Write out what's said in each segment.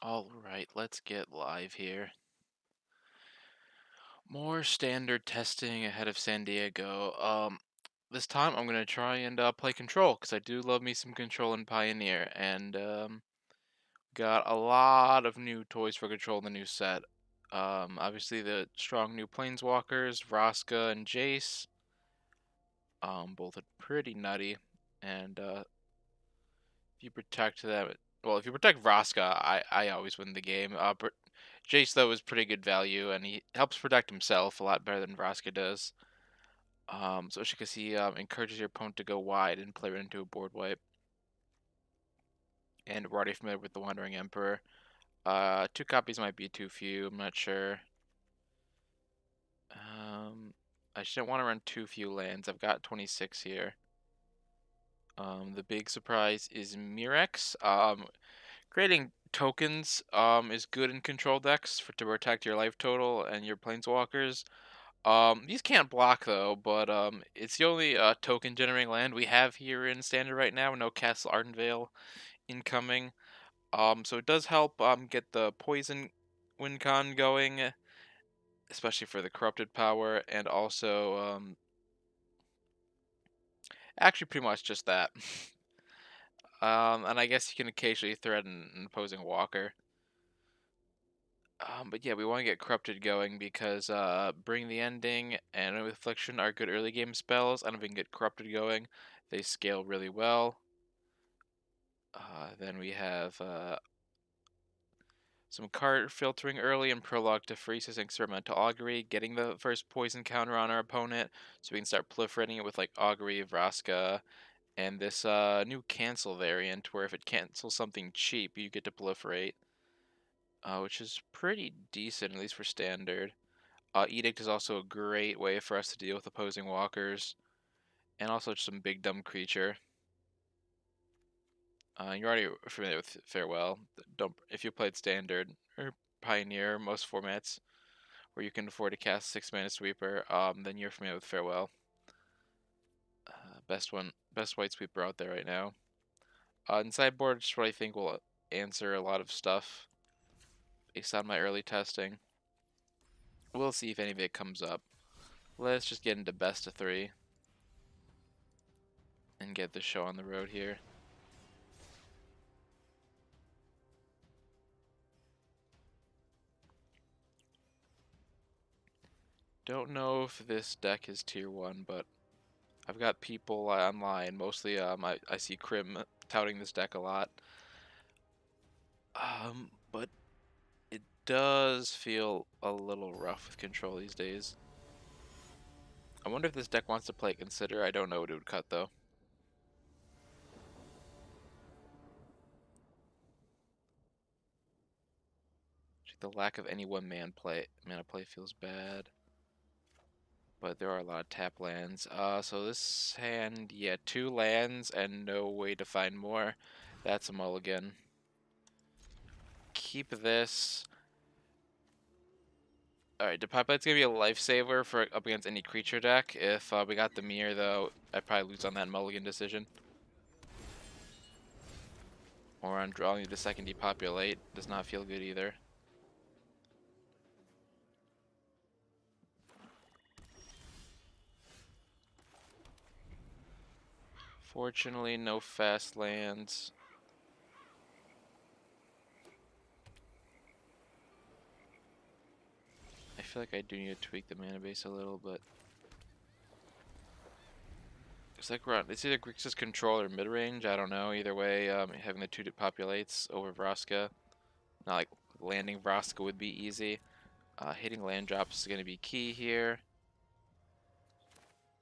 Alright, let's get live here. More standard testing ahead of San Diego. This time I'm gonna try and play Control, because I do love me some Control and Pioneer, and got a lot of new toys for Control in the new set. Obviously the strong new planeswalkers, Vraska and Jace. Both are pretty nutty, and if you protect them, well, if you protect Vraska, I always win the game. Jace though is pretty good value, and he helps protect himself a lot better than Vraska does. So as you can see, encourages your opponent to go wide and play right into a board wipe. And we're already familiar with the Wandering Emperor. Two copies might be too few. I'm not sure. I shouldn't want to run too few lands. I've got 26 here. The big surprise is Mirex. Creating tokens is good in control decks to protect your life total and your planeswalkers. These can't block though, but it's the only token generating land we have here in standard right now. No Castle Ardenvale incoming. So it does help get the poison win con going, especially for the corrupted power, and also actually pretty much just that. And I guess you can occasionally threaten an opposing walker. But yeah, we want to get Corrupted going because Bring the Ending and Affliction are good early game spells, and if we can get Corrupted going, they scale really well. Then we have some card filtering early and Prologue to Freeze's Experimental Augury, getting the first poison counter on our opponent, so we can start proliferating it with like Augury, Vraska, and this new cancel variant where if it cancels something cheap, you get to proliferate, which is pretty decent, at least for standard. Edict is also a great way for us to deal with opposing walkers, and also just some big dumb creature. You're already familiar with Farewell. Don't if you played Standard or Pioneer, most formats where you can afford to cast 6-mana Sweeper, then you're familiar with Farewell. Best white sweeper out there right now. In sideboard, just what I think will answer a lot of stuff based on my early testing. We'll see if any of it comes up. Let's just get into best of 3 and get the show on the road here. Don't know if this deck is tier 1, but I've got people online, mostly I see Crim touting this deck a lot. But it does feel a little rough with control these days. I wonder if this deck wants to play Consider. I don't know what it would cut though. The lack of any mana play feels bad. But there are a lot of tap lands. So this hand, yeah, 2 lands and no way to find more. That's a mulligan. Keep this. Alright, Depopulate's gonna be a lifesaver for up against any creature deck. If we got the mirror though, I'd probably lose on that mulligan decision. Or on drawing the second Depopulate. Does not feel good either. Fortunately, no fast lands. I feel like I do need to tweak the mana base a little, but it's like we're on, it's either Grixis Control or mid range. I don't know. Either way, having the 2 Depopulates over Vraska, not like landing Vraska would be easy. Hitting land drops is going to be key here.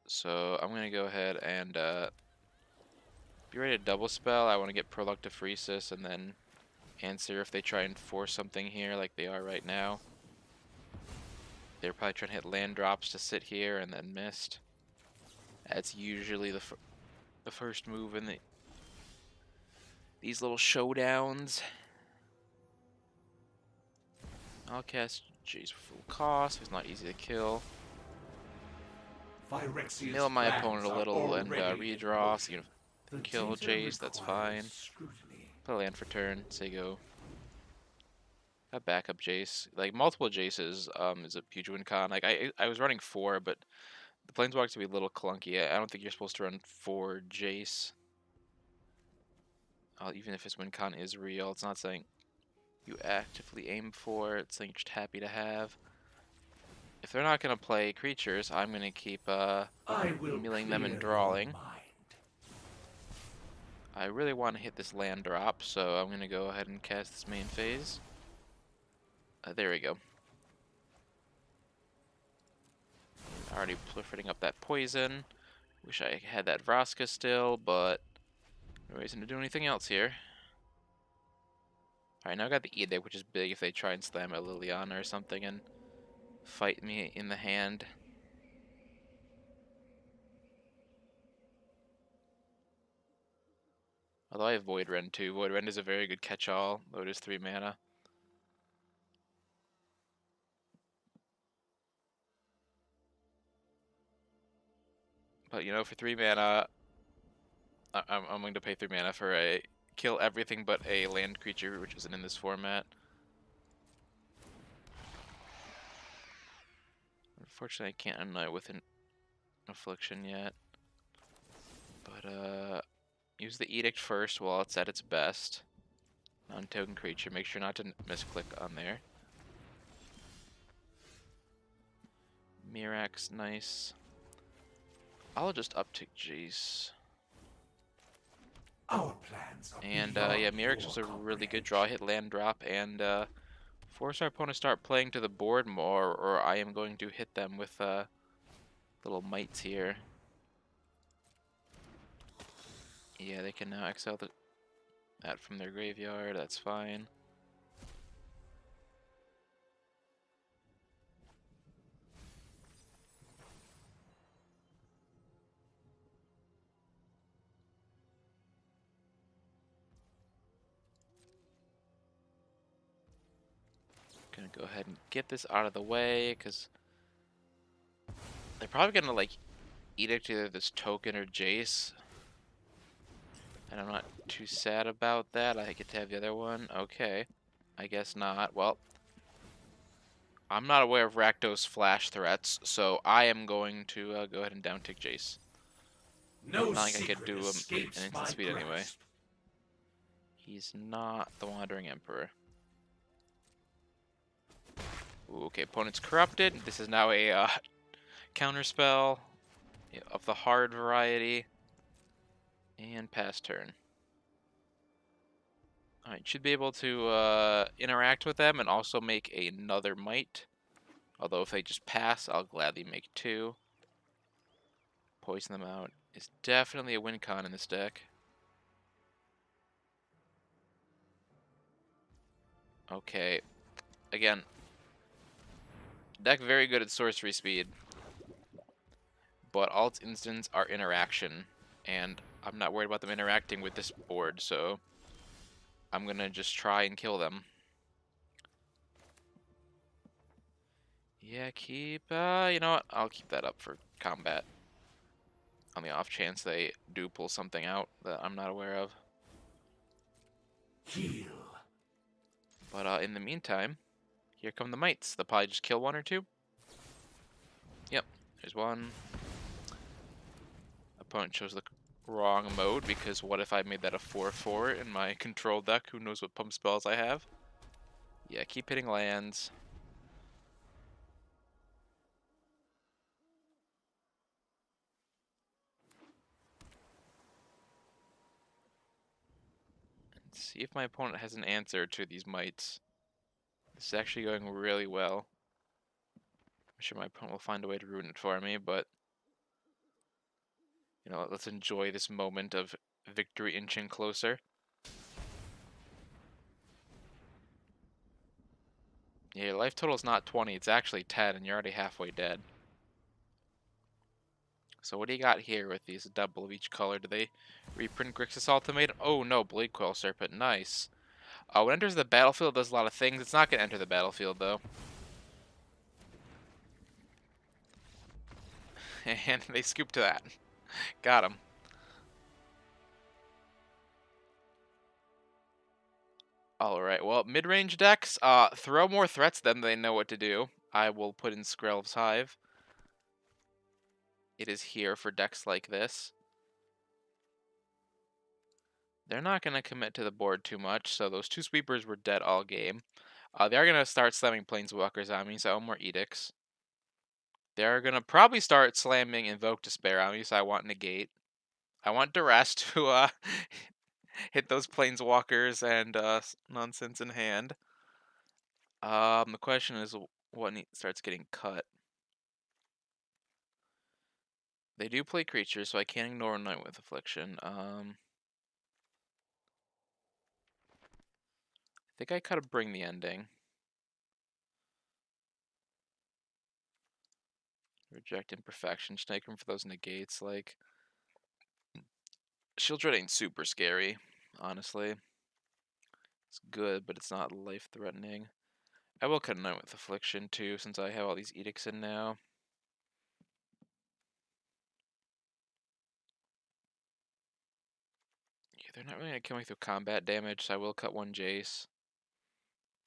So I'm going to go ahead and be ready to double spell. I want to get Prologue to Freesis and then answer if they try and force something here like they are right now. They're probably trying to hit land drops to sit here and then missed. That's usually the first move in these little showdowns. I'll cast Jace for full cost. It's not easy to kill. Mill my opponent a little and redraw, so you know, kill Jace, that's fine. Play land for turn, say go. A backup Jace. Like, multiple Jaces is a huge win con. Like, I was running 4, but the planeswalkers would be a little clunky. I don't think you're supposed to run 4 Jace. Even if his win con is real, it's not saying you actively aim for. It's saying you're just happy to have. If they're not going to play creatures, I'm going to keep milling them and drawing. I really want to hit this land drop, so I'm going to go ahead and cast this main phase. There we go. Already proliferating up that poison. Wish I had that Vraska still, but no reason to do anything else here. Alright, now I got the Edict, which is big if they try and slam a Liliana or something and fight me in the hand. Although I have Void Rend too. Void Rend is a very good catch-all, though it is 3 mana. But, you know, for 3 mana, I'm going to pay 3 mana for a kill everything but a land creature, which isn't in this format. Unfortunately, I can't unite with an Affliction yet. But, use the Edict first while it's at its best. Non-token creature, make sure not to misclick on there. Mirax, nice. I'll just uptick Jace. Our plans are And yeah, Mirax was a really good draw. Hit land drop and force our opponent to start playing to the board more, or I am going to hit them with little mites here. Yeah, they can now exile that from their graveyard. That's fine. Gonna go ahead and get this out of the way, because they're probably gonna like Edict either this token or Jace. And I'm not too sad about that. I get to have the other one. Okay. I guess not. Well, I'm not aware of Rakdos flash threats, so I am going to go ahead and downtick Jace. No, Not like I could do him an escapes instant my speed anyway. grasp. He's not the Wandering Emperor. Ooh, okay, opponent's corrupted. This is now a counterspell of the hard variety. And pass turn. Alright, should be able to interact with them and also make another might. Although if they just pass, I'll gladly make 2. Poison them out is definitely a win con in this deck. Okay, again, deck very good at sorcery speed, but all its instants are interaction, and I'm not worried about them interacting with this board, so I'm gonna just try and kill them. Yeah, you know what, I'll keep that up for combat. On the off chance they do pull something out that I'm not aware of. Heal. But in the meantime, here come the mites. They'll probably just kill 1 or 2. Yep, there's 1. Opponent chose the wrong mode, because what if I made that a 4/4 in my control deck? Who knows what pump spells I have? Yeah, keep hitting lands. Let's see if my opponent has an answer to these mites. This is actually going really well. I'm sure my opponent will find a way to ruin it for me, but you know, let's enjoy this moment of victory inching closer. Yeah, your life total is not 20, it's actually 10, and you're already halfway dead. So what do you got here with these double of each color? Do they reprint Grixis Ultimatum? Oh no, Blade Coil Serpent, nice. When it enters the battlefield, it does a lot of things. It's not going to enter the battlefield, though. And they scoop to that. Got him. Alright, well, mid-range decks, throw more threats than they know what to do. I will put in Skrelv's Hive. It is here for decks like this. They're not going to commit to the board too much, so those two sweepers were dead all game. They are going to start slamming planeswalkers on me, so more edicts. They're going to probably start slamming Invoke Despair on me, so I want negate. I want duress to hit those planeswalkers and nonsense in hand. The question is what starts getting cut. They do play creatures, so I can't ignore Night with Affliction. I think I gotta bring the ending. Reject Imperfection. Snake him for those negates. Like, Shield Dread ain't super scary, honestly. It's good, but it's not life-threatening. I will cut a Night with Affliction, too, since I have all these edicts in now. Yeah, they're not really gonna kill me through combat damage, so I will cut one Jace.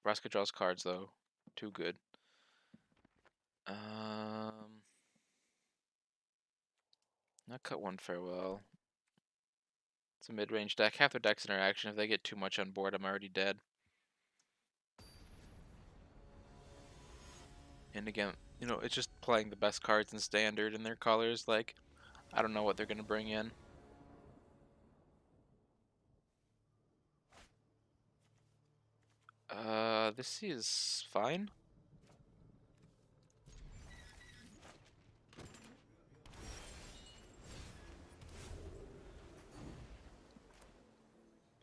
Vraska draws cards, though. Too good. I'll cut one Farewell. It's a mid-range deck. Half their deck's interaction. If they get too much on board, I'm already dead. And again, you know, it's just playing the best cards in Standard and their colors. Like, I don't know what they're going to bring in. This is fine.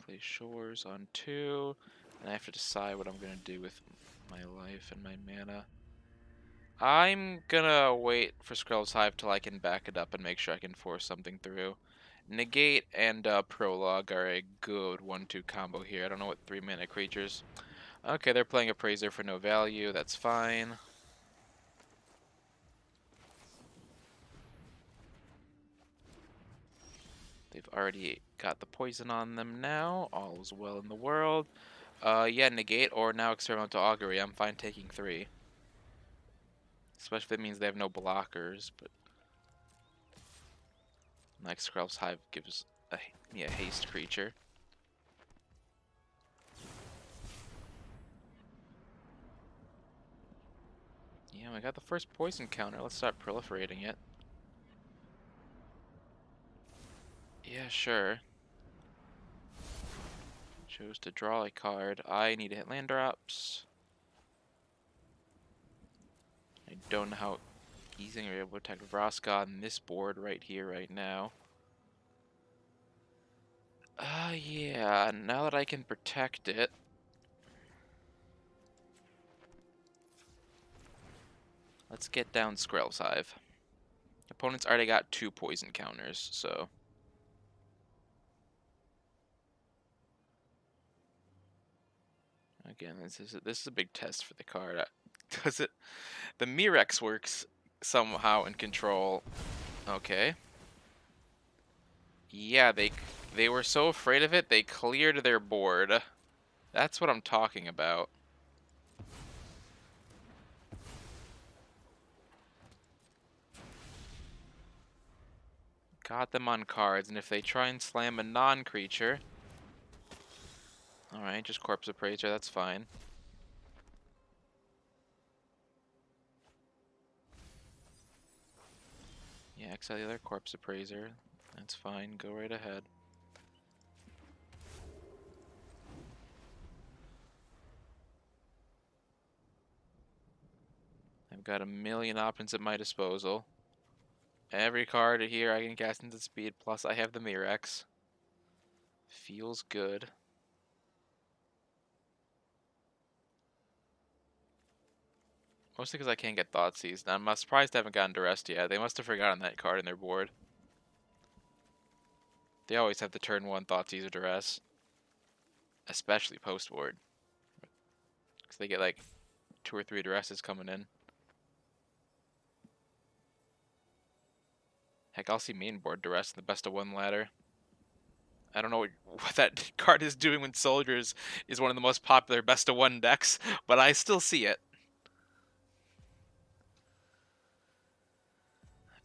Play Shores on 2. And I have to decide what I'm going to do with my life and my mana. I'm gonna wait for Skrell's Hive till I can back it up and make sure I can force something through. Negate and Prologue are a good 1-2 combo here. I don't know what 3-mana creatures. Okay, they're playing Appraiser for no value. That's fine. They've already got the poison on them now. All is well in the world. Yeah, negate or now experimental augury. I'm fine taking 3. Especially if it means they have no blockers, but like Skrell's Hive gives me a haste creature. Yeah, we got the first poison counter. Let's start proliferating it. Yeah, sure. Chose to draw a card. I need to hit land drops. I don't know how easy I'm able to attack Vraska on this board right here, right now. Yeah, now that I can protect it. Let's get down Skrell's Hive. Opponent's already got 2 poison counters, so. Again, this is a big test for the card. Does it? The Mirex works somehow in control. Okay. Yeah, they were so afraid of it, they cleared their board. That's what I'm talking about. Got them on cards, and if they try and slam a non-creature... Alright, just Corpse Appraiser, that's fine. Yeah, exile the other Corpse Appraiser. That's fine, go right ahead. I've got a million options at my disposal. Every card here I can cast into speed, plus I have the Mirex. Feels good. Mostly because I can't get Thoughtseize. Now, I'm surprised I haven't gotten Duress yet. They must have forgotten that card in their board. They always have the turn 1 Thoughtseize or Duress. Especially post-board. Because they get like 2 or 3 Duresses coming in. Heck, I'll see main board Duress in the best of 1 ladder. I don't know what that card is doing when Soldiers is one of the most popular best of one decks, but I still see it.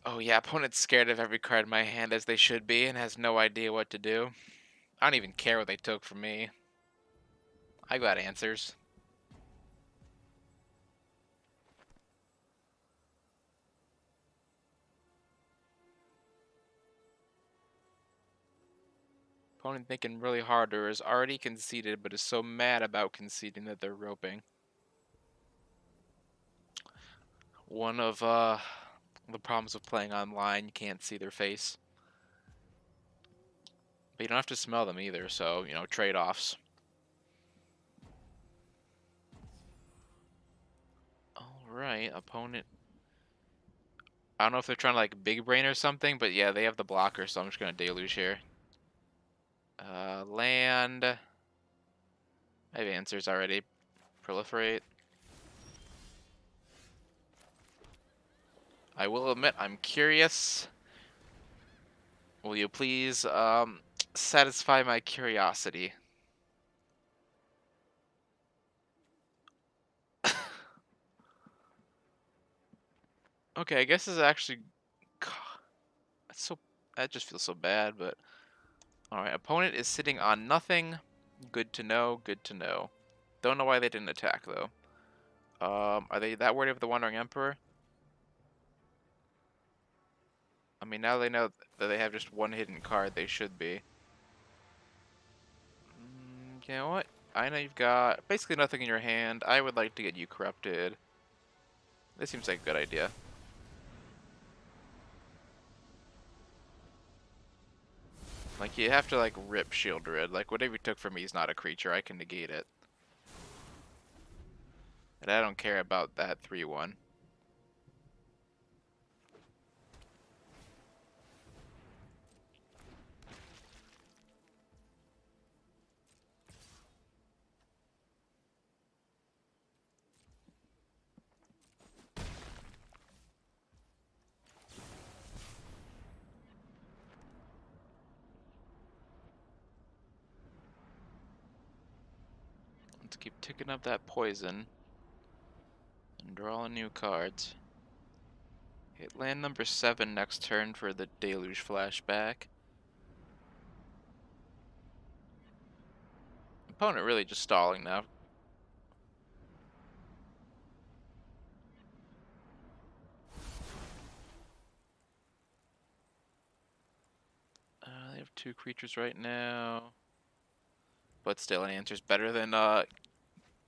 Oh yeah, opponent's scared of every card in my hand as they should be and has no idea what to do. I don't even care what they took from me. I got answers. Opponent thinking really hard or is already conceded but is so mad about conceding that they're roping. One of the problems with playing online, you can't see their face. But you don't have to smell them either, so, trade-offs. Alright, opponent. I don't know if they're trying to, like, big brain or something, but yeah, they have the blocker, so I'm just gonna deluge here. Land. I have answers already. Proliferate. I will admit, I'm curious. Will you please, satisfy my curiosity? Okay, I guess this is actually... That's so... That just feels so bad, but... Alright, opponent is sitting on nothing. Good to know, good to know. Don't know why they didn't attack, though. Are they that worried of the Wandering Emperor? I mean, now they know that they have just one hidden card, they should be. You know what? I know you've got basically nothing in your hand. I would like to get you corrupted. This seems like a good idea. Like, you have to, like, rip Shieldred. Like, whatever you took from me is not a creature. I can negate it. And I don't care about that 3-1. Let's keep ticking up that poison. And drawing new cards. Hit land number 7 next turn for the Deluge flashback. Opponent really just stalling now. They have 2 creatures right now. But still, an answer's better than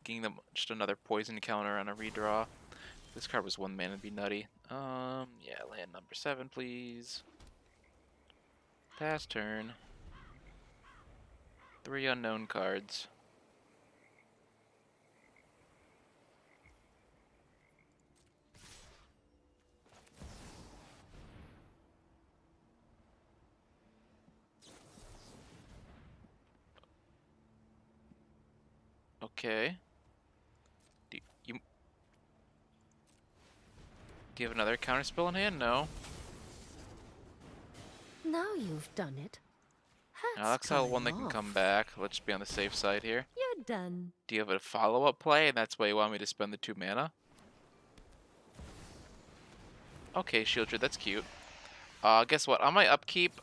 getting them just another poison counter on a redraw. If this card was 1 mana, it'd be nutty. Yeah, land number 7, please. Pass turn. 3 unknown cards. Okay. Do you have another counterspell in hand? No. Now you've done it. Now Hats that's how one coming that can come off. back. Let's be on the safe side here. You're done. Do you have a follow-up play, and that's why you want me to spend the 2 mana? Okay, Shieldred, that's cute. Guess what? On my upkeep,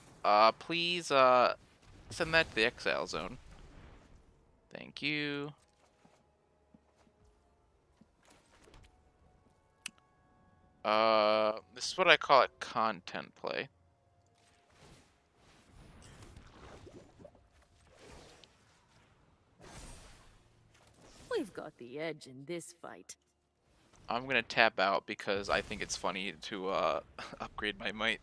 please, send that to the exile zone. Thank you. This is what I call a content play. We've got the edge in this fight. I'm gonna tap out because I think it's funny to, upgrade my might.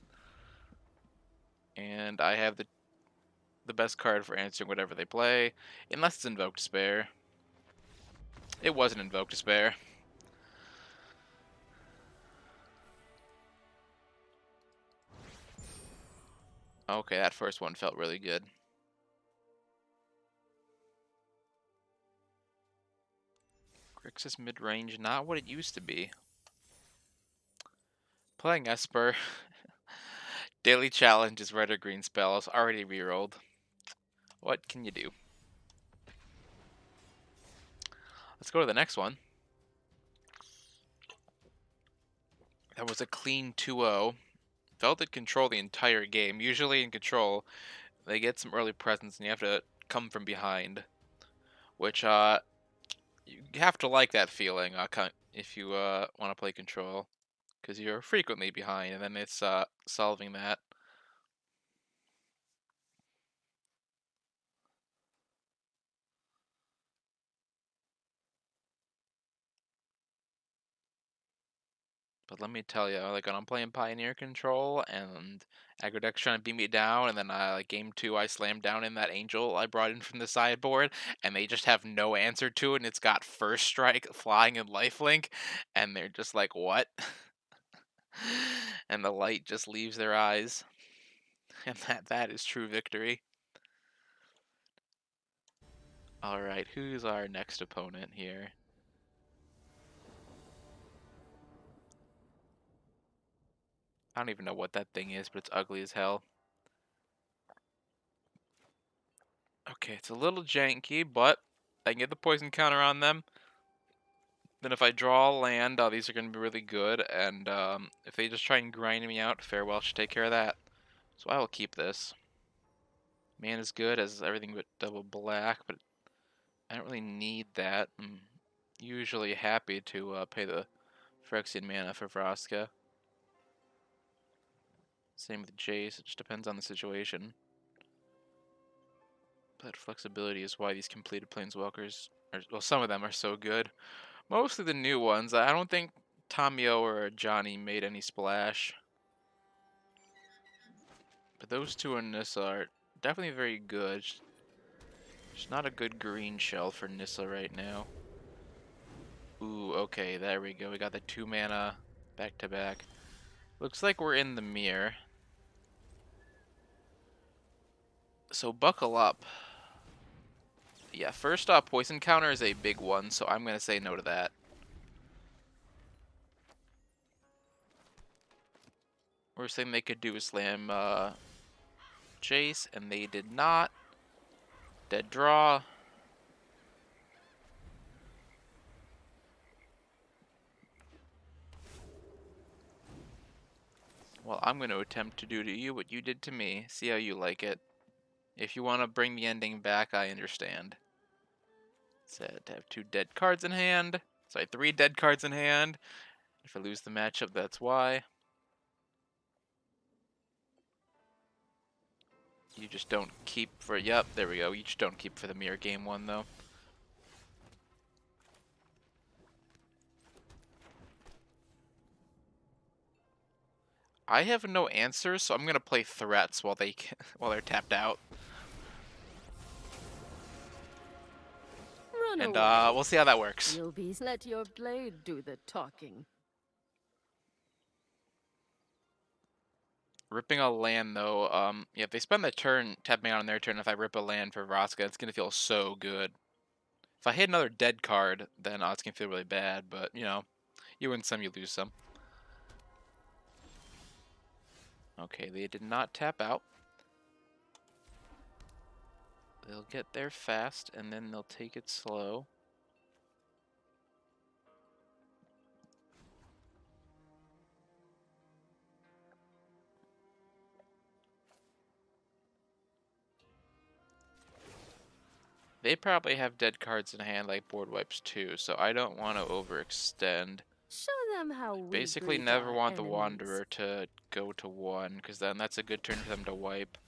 And I have the best card for answering whatever they play, unless it's Invoke Despair. It wasn't Invoke Despair. Okay, that first one felt really good. Grixis mid-range, not what it used to be. Playing Esper. Daily challenge is red or green spells, already rerolled. What can you do? Let's go to the next one. That was a clean 2-0. Felt it control the entire game. Usually in control, they get some early presence and you have to come from behind. Which, you have to like that feeling if you want to play control. Because you're frequently behind, and then it's solving that. But let me tell you, like when I'm playing Pioneer Control and aggro deck's trying to beat me down, and then like game 2 I slammed down in that Angel I brought in from the sideboard, and they just have no answer to it, and it's got First Strike, Flying, and Lifelink, and they're just like, what? And the light just leaves their eyes, and that is true victory. All right, who's our next opponent here? I don't even know what that thing is, but it's ugly as hell. Okay, it's a little janky, but I can get the poison counter on them. Then if I draw land, these are going to be really good. And if they just try and grind me out, Farewell should take care of that. So I will keep this. Man is good as everything but double black, but I don't really need that. I'm usually happy to pay the Phyrexian mana for Vraska. Same with Jace, it just depends on the situation. But flexibility is why these completed planeswalkers, well, some of them are so good. Mostly the new ones. I don't think Tamio or Johnny made any splash. But those two in Nissa are definitely very good. Just not a good green shell for Nissa right now. Ooh, okay, there we go. We got the 2 mana back to back. Looks like we're in the mirror. So buckle up. Yeah, first off, poison counter is a big one, so I'm going to say no to that. Worst thing they could do is slam Jace, and they did not. Dead draw. Well, I'm going to attempt to do to you what you did to me. See how you like it. If you want to bring the ending back, I understand. Said to have 2 dead cards in hand. Sorry, 3 dead cards in hand. If I lose the matchup, that's why. You just don't keep for... Yep, there we go. You just don't keep for the mirror game 1, though. I have no answers, so I'm going to play threats while while they're tapped out. Run And away. we'll see how that works. You'll be let your blade do the talking. Ripping a land, though, yeah, if they spend the turn tapping out on their turn, if I rip a land for Vraska, it's going to feel so good. If I hit another dead card, then it's going to feel really bad, but, you know, you win some, you lose some. Okay, they did not tap out. They'll get there fast, and then they'll take it slow. They probably have dead cards in hand like board wipes too, so I don't want to overextend. Show them how we Basically greet never our want the enemies. Wanderer to go to 1, because then that's a good turn for them to wipe.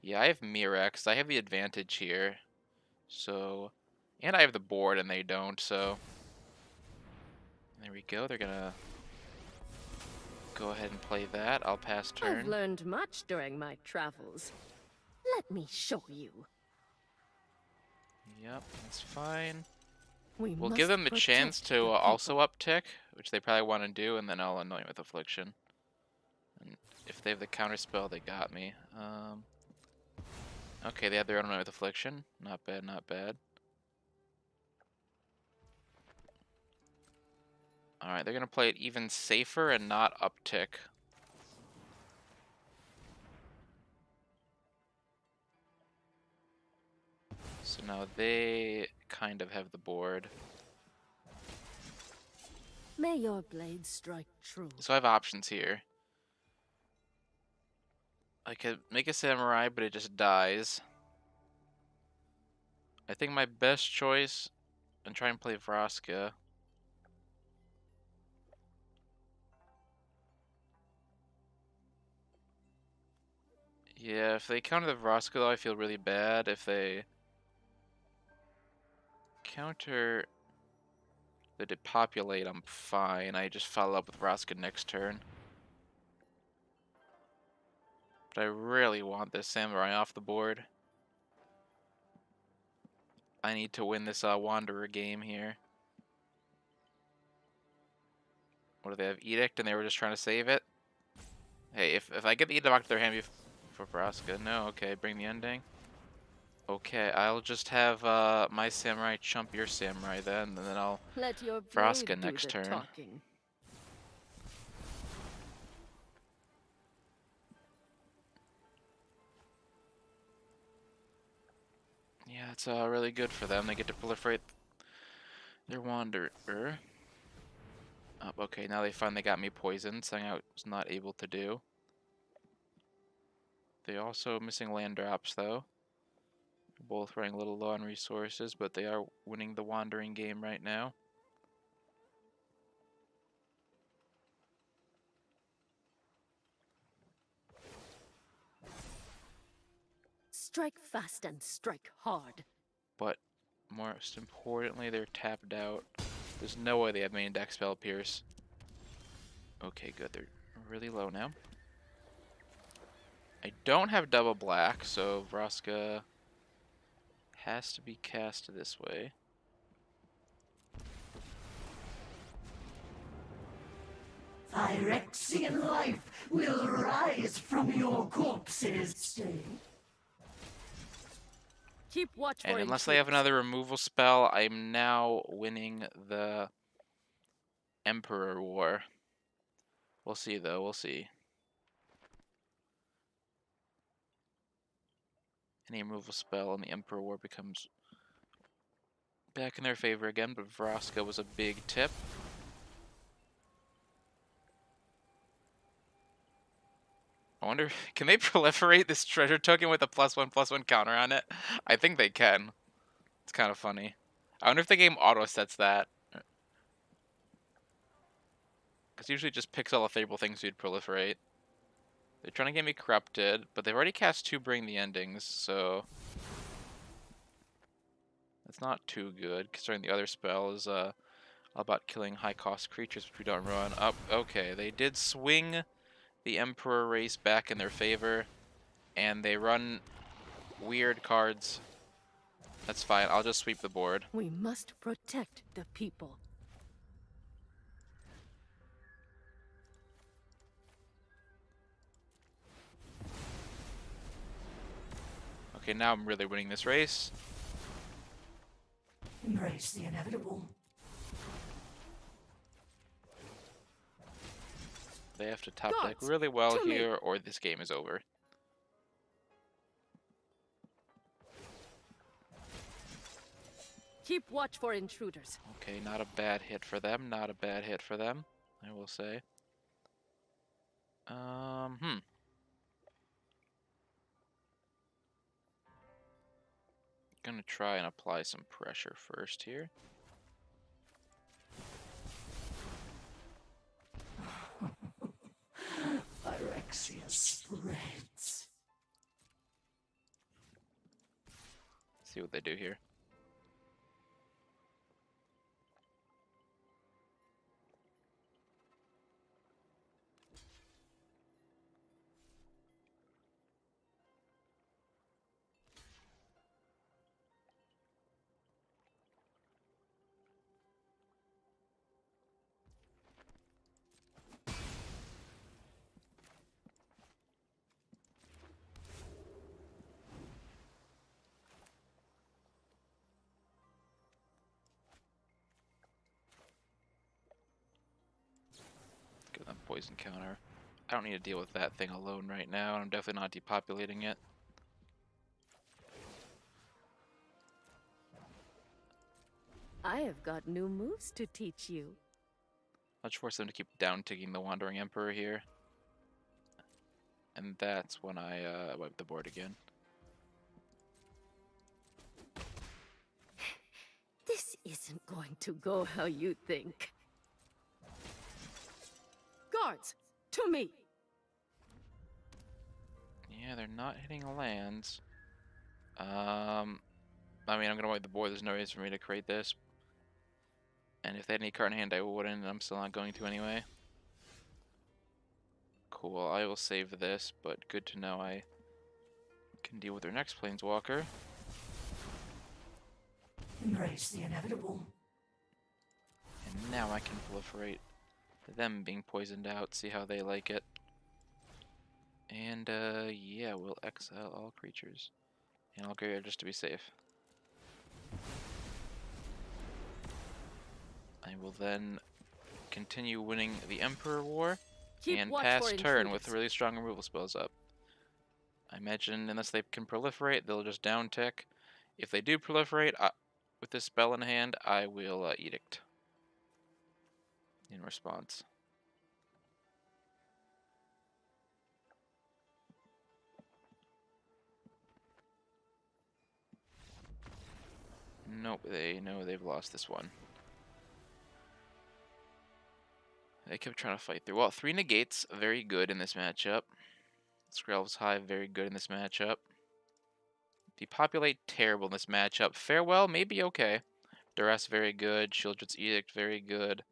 Yeah, I have Mirex. I have the advantage here. So, and I have the board and they don't, so. There we go. They're gonna go ahead and play that. I'll pass turn. I've learned much during my travels. Let me show you. Yep, that's fine. We We'll must give them the protect chance the to people. also uptick, which they probably want to do, and then I'll annoy them with Affliction. And if they have the counter spell, they got me. Okay, they have their own annoy with Affliction. Not bad, not bad. Alright, they're gonna play it even safer and not uptick. So now they kind of have the board. May your blade strike true. So I have options here. I could make a samurai, but it just dies. I think my best choice, and try and play Vraska. Yeah, if they counter the Vraska, though, I feel really bad. If they counter the Depopulate, I'm fine. I just follow up with Vraska next turn. But I really want this Samurai off the board. I need to win this Wanderer game here. What do they have? Edict, and they were just trying to save it? Hey, if I get the Edict back to their hand for Vraska, no, okay, bring the ending. Okay, I'll just have my Samurai chump your Samurai then, and then I'll Let your blade Vraska do next the turn. talking. Yeah, it's really good for them. They get to proliferate their Wanderer. Okay, now they finally got me poisoned, something I was not able to do. They also missing land drops, though. They're both running a little low on resources, but they are winning the wandering game right now. Strike fast and strike hard. But most importantly, they're tapped out. There's no way they have main deck spell pierce. Okay, good. They're really low now. I don't have double black, so Vraska has to be cast this way. Phyrexian life will rise from your corpses. Stay. Keep watch for And unless they have intruders. another removal spell, I'm now winning the Emperor War. We'll see, though. We'll see. Any removal spell and the Emperor War becomes back in their favor again, but Vraska was a big tip. I wonder, can they proliferate this treasure token with a +1/+1 counter on it? I think they can. It's kind of funny. I wonder if the game auto sets that. Because usually it just picks all the favorable things you'd proliferate. They're trying to get me corrupted, but they've already cast 2 Bring the Endings, so that's not too good, considering the other spell is all about killing high-cost creatures, which we don't run. Up, okay, they did swing the Emperor race back in their favor, and they run weird cards. That's fine, I'll just sweep the board. We must protect the people. Okay, now I'm really winning this race. Embrace the inevitable. They have to top deck Gods, really well to me. here, or this game is over. Keep watch for intruders. Okay, not a bad hit for them. Not a bad hit for them, I will say. Gonna try and apply some pressure first here. Phyrexia spreads. See what they do here. Give them poison counter. I don't need to deal with that thing alone right now, and I'm definitely not depopulating it. I have got new moves to teach you. I'll just force them to keep down-ticking the Wandering Emperor here. And that's when I wipe the board again. This isn't going to go how you think. Guards, to me! Yeah, they're not hitting lands. I mean, I'm gonna wipe the board. There's no reason for me to create this. And if they had any card in hand, I wouldn't. And I'm still not going to anyway. Cool. I will save this, but good to know I can deal with their next planeswalker. Embrace the inevitable. And now I can proliferate them being poisoned out. See how they like it. And yeah, we'll exile all creatures. And I'll graveyard just to be safe. I will then continue winning the Emperor War Keep and watch pass for turn with intruders. really strong removal spells up. I imagine unless they can proliferate, they'll just down tick. If they do proliferate, with this spell in hand, I will Edict in response. Nope, they know they've lost this one. They kept trying to fight through. Well, 3 negates, very good in this matchup. Skrelv's Hive, very good in this matchup. Depopulate, terrible in this matchup. Farewell, maybe okay. Duress, very good. Children's Edict, very good.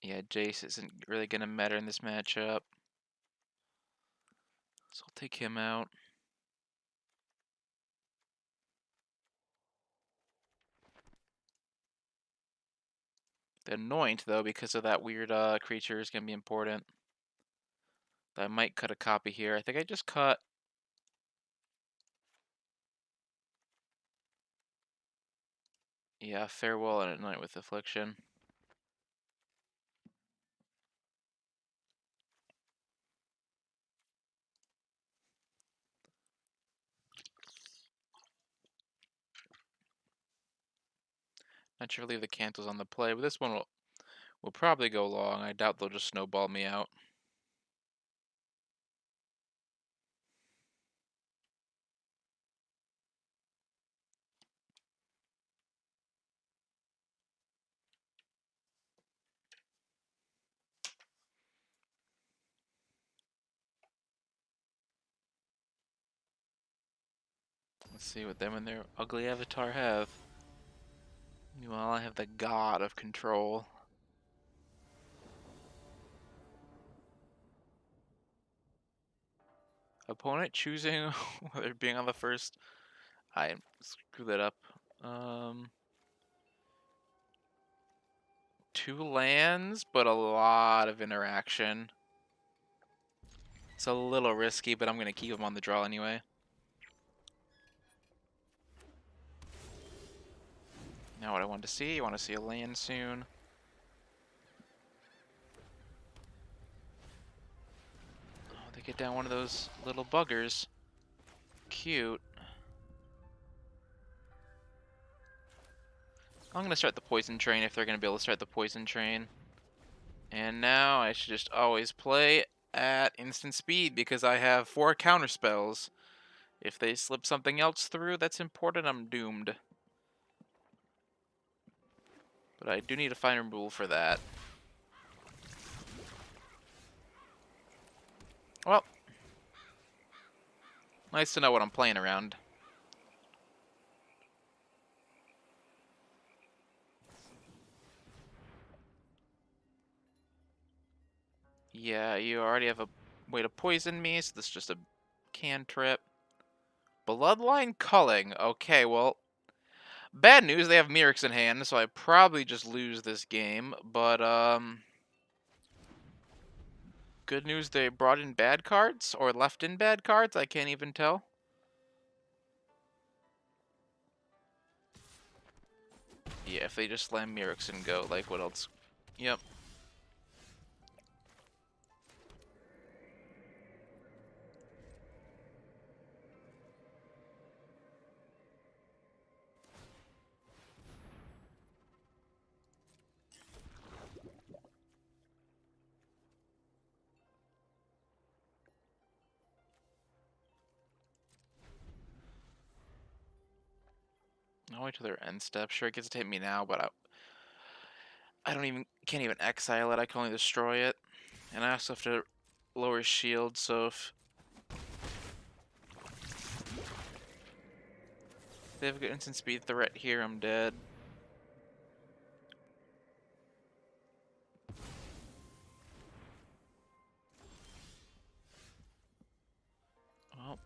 Yeah, Jace isn't really going to matter in this matchup. So I'll take him out. The Anoint, though, because of that weird creature, is going to be important. I might cut a copy here. I think I just cut... Yeah, Farewell and Anoint with Affliction. Not sure if leave the cancels on the play, but this one will probably go long. I doubt they'll just snowball me out. Let's see what them and their ugly avatar have. Meanwhile, I have the God of Control. Opponent choosing whether being on the first. I screw that up. 2 lands, but a lot of interaction. It's a little risky, but I'm going to keep him on the draw anyway. Now what I want to see, you want to see a land soon. Oh, they get down one of those little buggers. Cute. I'm going to start the poison train if they're going to be able to start the poison train. And now I should just always play at instant speed because I have 4 counter spells. If they slip something else through that's important, I'm doomed. But I do need to find a rule for that. Well, nice to know what I'm playing around. Yeah, you already have a way to poison me, so this is just a cantrip. Bloodline Culling. Okay, well, bad news, they have Mirrors in hand, so I probably just lose this game, but, good news, they brought in bad cards, or left in bad cards, I can't even tell. Yeah, if they just slam Mirrors and go, like, what else? Yep. I'll wait till their end step. Sure, it gets to hit me now, but I can't even exile it. I can only destroy it. And I also have to lower his shield, so if they have a good instant speed threat here, I'm dead. Well,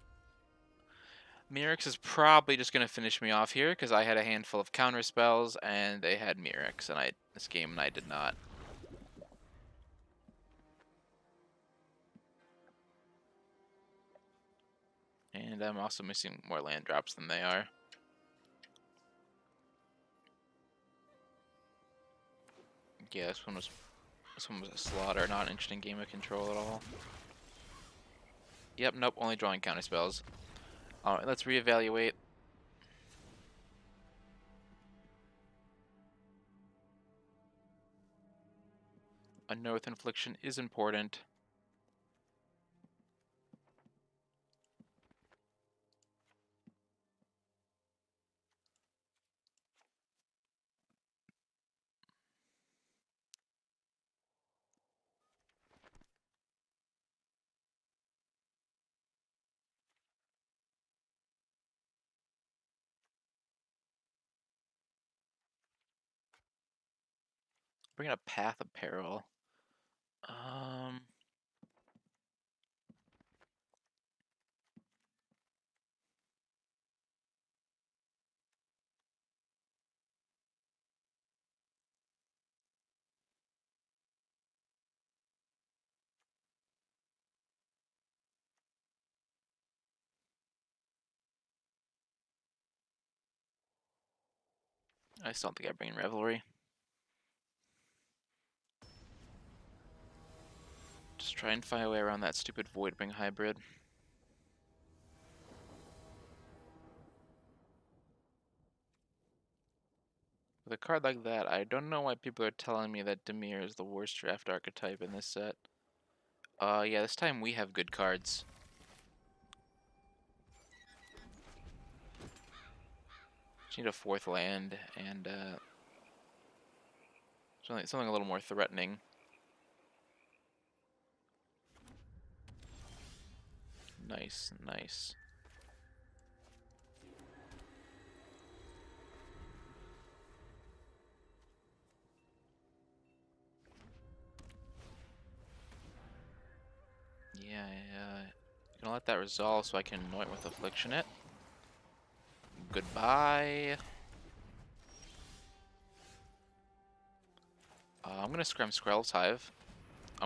Mirrex is probably just gonna finish me off here because I had a handful of counter spells and they had Mirrex and this game and I did not. And I'm also missing more land drops than they are. Yeah, this one was a slaughter, not an interesting game of control at all. Yep, nope, only drawing counter spells. Alright, let's reevaluate. A North Infliction is important. Bring up Path of Peril. I still don't think I bring in Revelry. Just try and find a way around that stupid Voidbring hybrid. With a card like that, I don't know why people are telling me that Dimir is the worst draft archetype in this set. Yeah, this time we have good cards. Just need a 4th land and something a little more threatening. Nice, nice. Yeah, gonna let that resolve so I can annoy it with Affliction it. Goodbye. I'm gonna scram Skrell's Hive.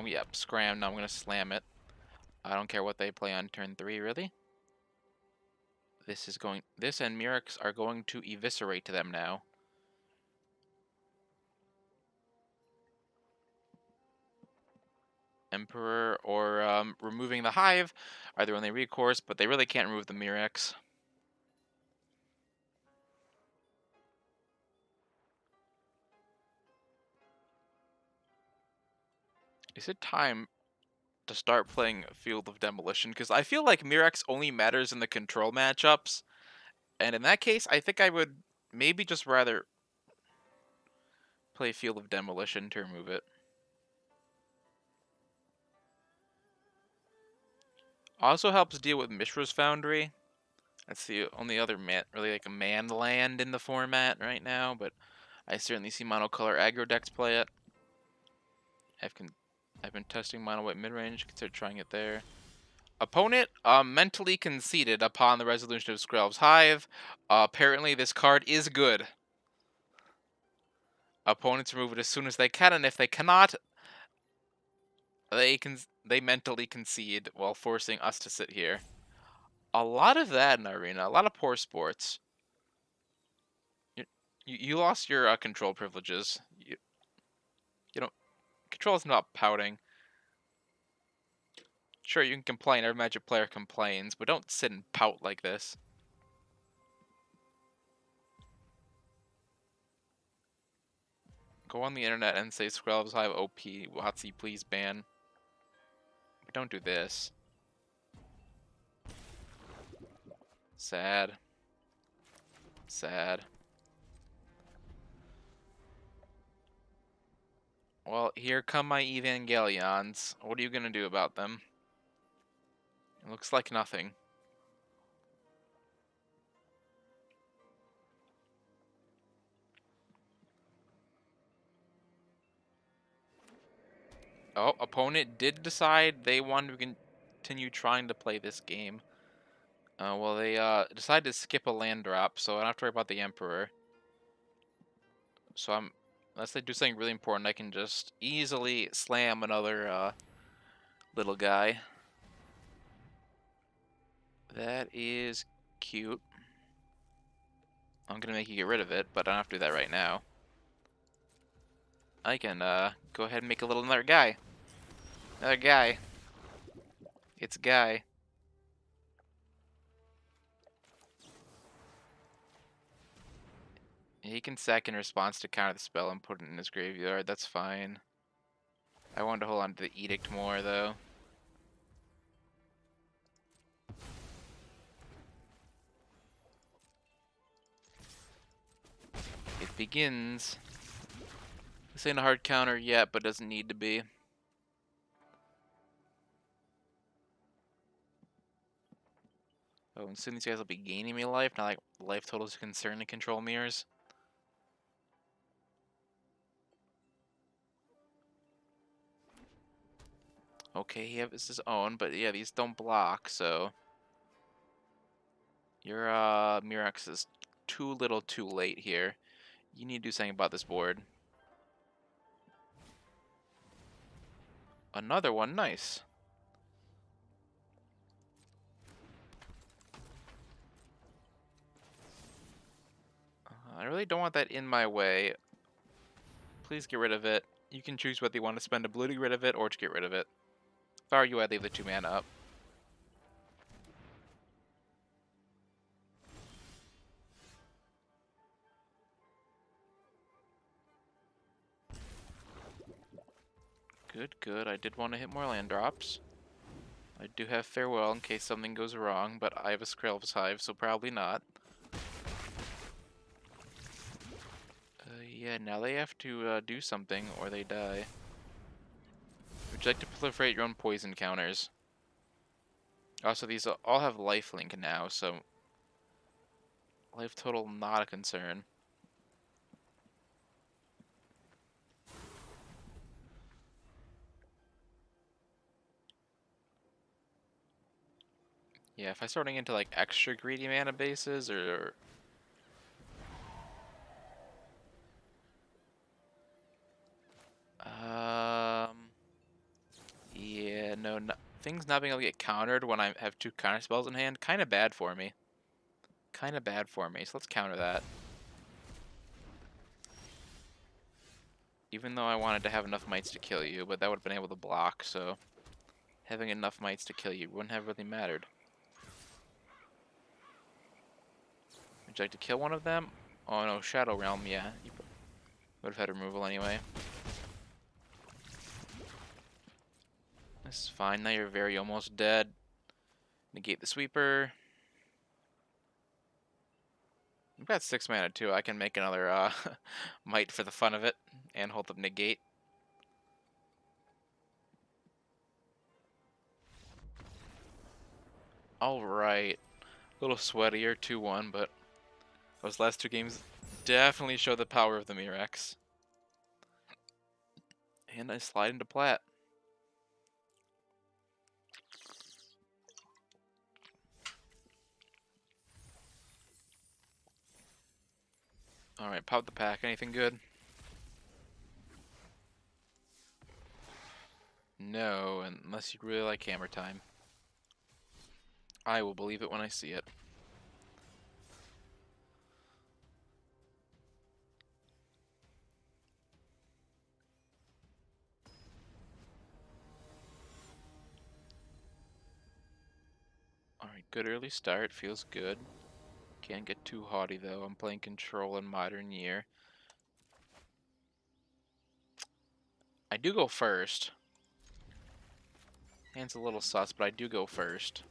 Yep, scram. Now I'm gonna slam it. I don't care what they play on turn 3, really. This and Mirrex are going to eviscerate them now. Emperor or removing the Hive are their only recourse, but they really can't remove the Mirrex. Is it time to start playing Field of Demolition? Because I feel like Mirrex only matters in the control matchups, and in that case, I think I would maybe just rather play Field of Demolition to remove it. Also helps deal with Mishra's Foundry. That's the only other really like a man land in the format right now, but I certainly see monocolor aggro decks play it. I've been testing mono white mid range. Consider trying it there. Opponent mentally conceded upon the resolution of Skrell's Hive. Apparently, this card is good. Opponents remove it as soon as they can, and if they cannot, they mentally concede while forcing us to sit here. A lot of that in Arena. A lot of poor sports. You lost your control privileges. You don't. Control is not pouting. Sure, you can complain. Every Magic player complains, but don't sit and pout like this. Go on the internet and say Skrells Hive OP. WotC, please ban. But don't do this. Sad. Sad. Well, here come my Evangelions. What are you gonna do about them? It looks like nothing. Oh, opponent did decide they wanted to continue trying to play this game. Well, they decided to skip a land drop, so I don't have to worry about the Emperor. So unless they do something really important, I can just easily slam another little guy. That is cute. I'm gonna make you get rid of it, but I don't have to do that right now. I can go ahead and make a little another guy. Another guy. It's a guy. He can sack in response to counter the spell and put it in his graveyard. That's fine. I wanted to hold on to the Edict more, though. It begins. This ain't a hard counter yet, but doesn't need to be. Oh, and soon these guys will be gaining me life, not like life total is a concern to control mirrors. Okay, he has his own, but yeah, these don't block, so... Your Murex is too little too late here. You need to do something about this board. Another one, nice. I really don't want that in my way. Please get rid of it. You can choose whether you want to spend a blue to get rid of it or to get rid of it. If I were you, I'd leave the 2 mana up. Good, good. I did want to hit more land drops. I do have Farewell in case something goes wrong, but I have a Skrelv's Hive, so probably not. Yeah, now they have to do something or they die. Would you like to proliferate your own poison counters? Also, these all have lifelink now, so life total not a concern. Yeah, if I starting into like extra greedy mana bases or yeah, no, things not being able to get countered when I have 2 counter spells in hand, kind of bad for me. Kind of bad for me, so let's counter that. Even though I wanted to have enough mites to kill you, but that would have been able to block, so having enough mites to kill you wouldn't have really mattered. Would you like to kill one of them? Oh no, Shadow Realm, yeah. You would have had removal anyway. This is fine, now you're very almost dead. Negate the Sweeper. I've got 6 mana too. I can make another Might for the fun of it and hold up Negate. Alright. A little sweatier, 2-1, but those last 2 games definitely show the power of the Mirex. And I slide into Plat. Alright, pop the pack. Anything good? No, unless you really like Hammer Time. I will believe it when I see it. Alright, good early start. Feels good. Can't get too haughty though. I'm playing Control in Modern Year. I do go first. Hand's a little sus, but I do go first.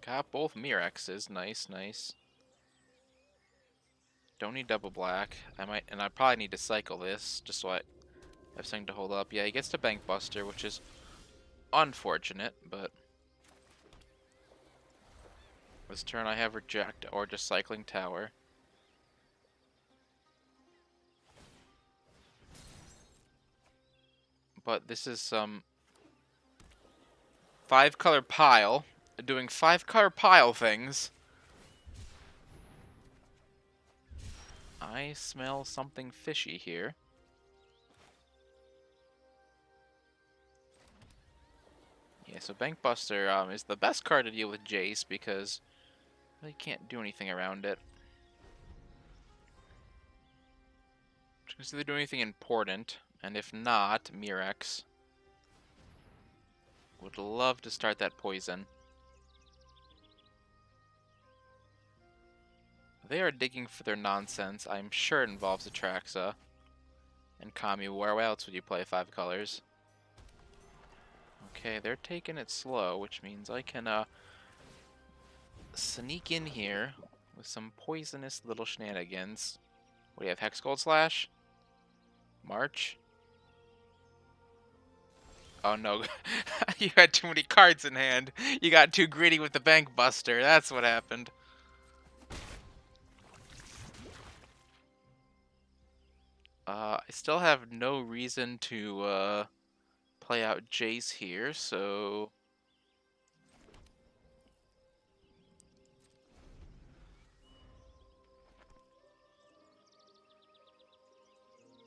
Got both Mirexes. Nice, nice. Don't need double black. I probably need to cycle this just so I have something to hold up. Yeah, he gets to Bank Buster, which is unfortunate, but this turn I have Reject or just Cycling Tower. But this is some 5-color pile doing 5-color pile things. I smell something fishy here. Yeah, so Bank Buster is the best card to deal with Jace because you really can't do anything around it. Just either do anything important, and if not, Mirex. Would love to start that poison. They are digging for their nonsense. I'm sure it involves Atraxa and Kami. Where else would you play 5 colors? Okay, they're taking it slow, which means I can sneak in here with some poisonous little shenanigans. What do you have? Hex Gold Slash? March? Oh no, you had too many cards in hand. You got too greedy with the Bank Buster. That's what happened. I still have no reason to play out Jace here, so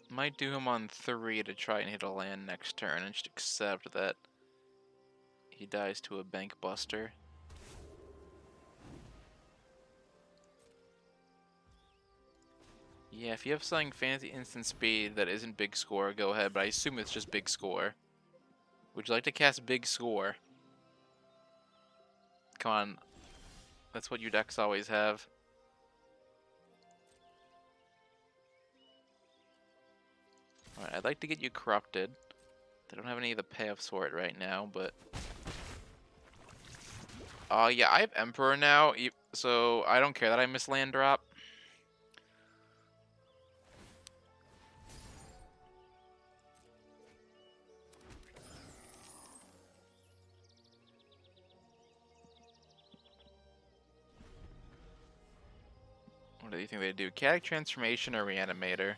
might do him on 3 to try and hit a land next turn and just accept that he dies to a Bank Buster. Yeah, if you have something fancy instant speed that isn't big score, go ahead, but I assume it's just big score. Would you like to cast big score? Come on, that's what your decks always have. Alright, I'd like to get you corrupted. I don't have any of the payoffs for it right now, but yeah, I have Emperor now, so I don't care that I miss land drop. What do you think they do? Chaotic Transformation or Reanimator?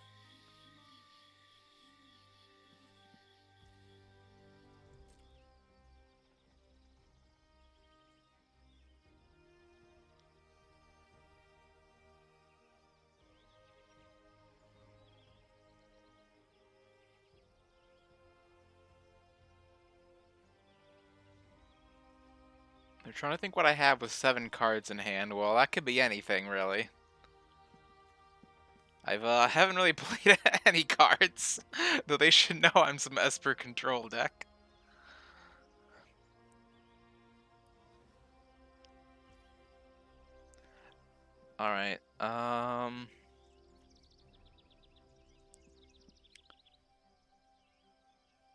I'm trying to think what I have with 7 cards in hand. Well, that could be anything, really. Haven't really played any cards, though they should know I'm some Esper control deck. Alright, I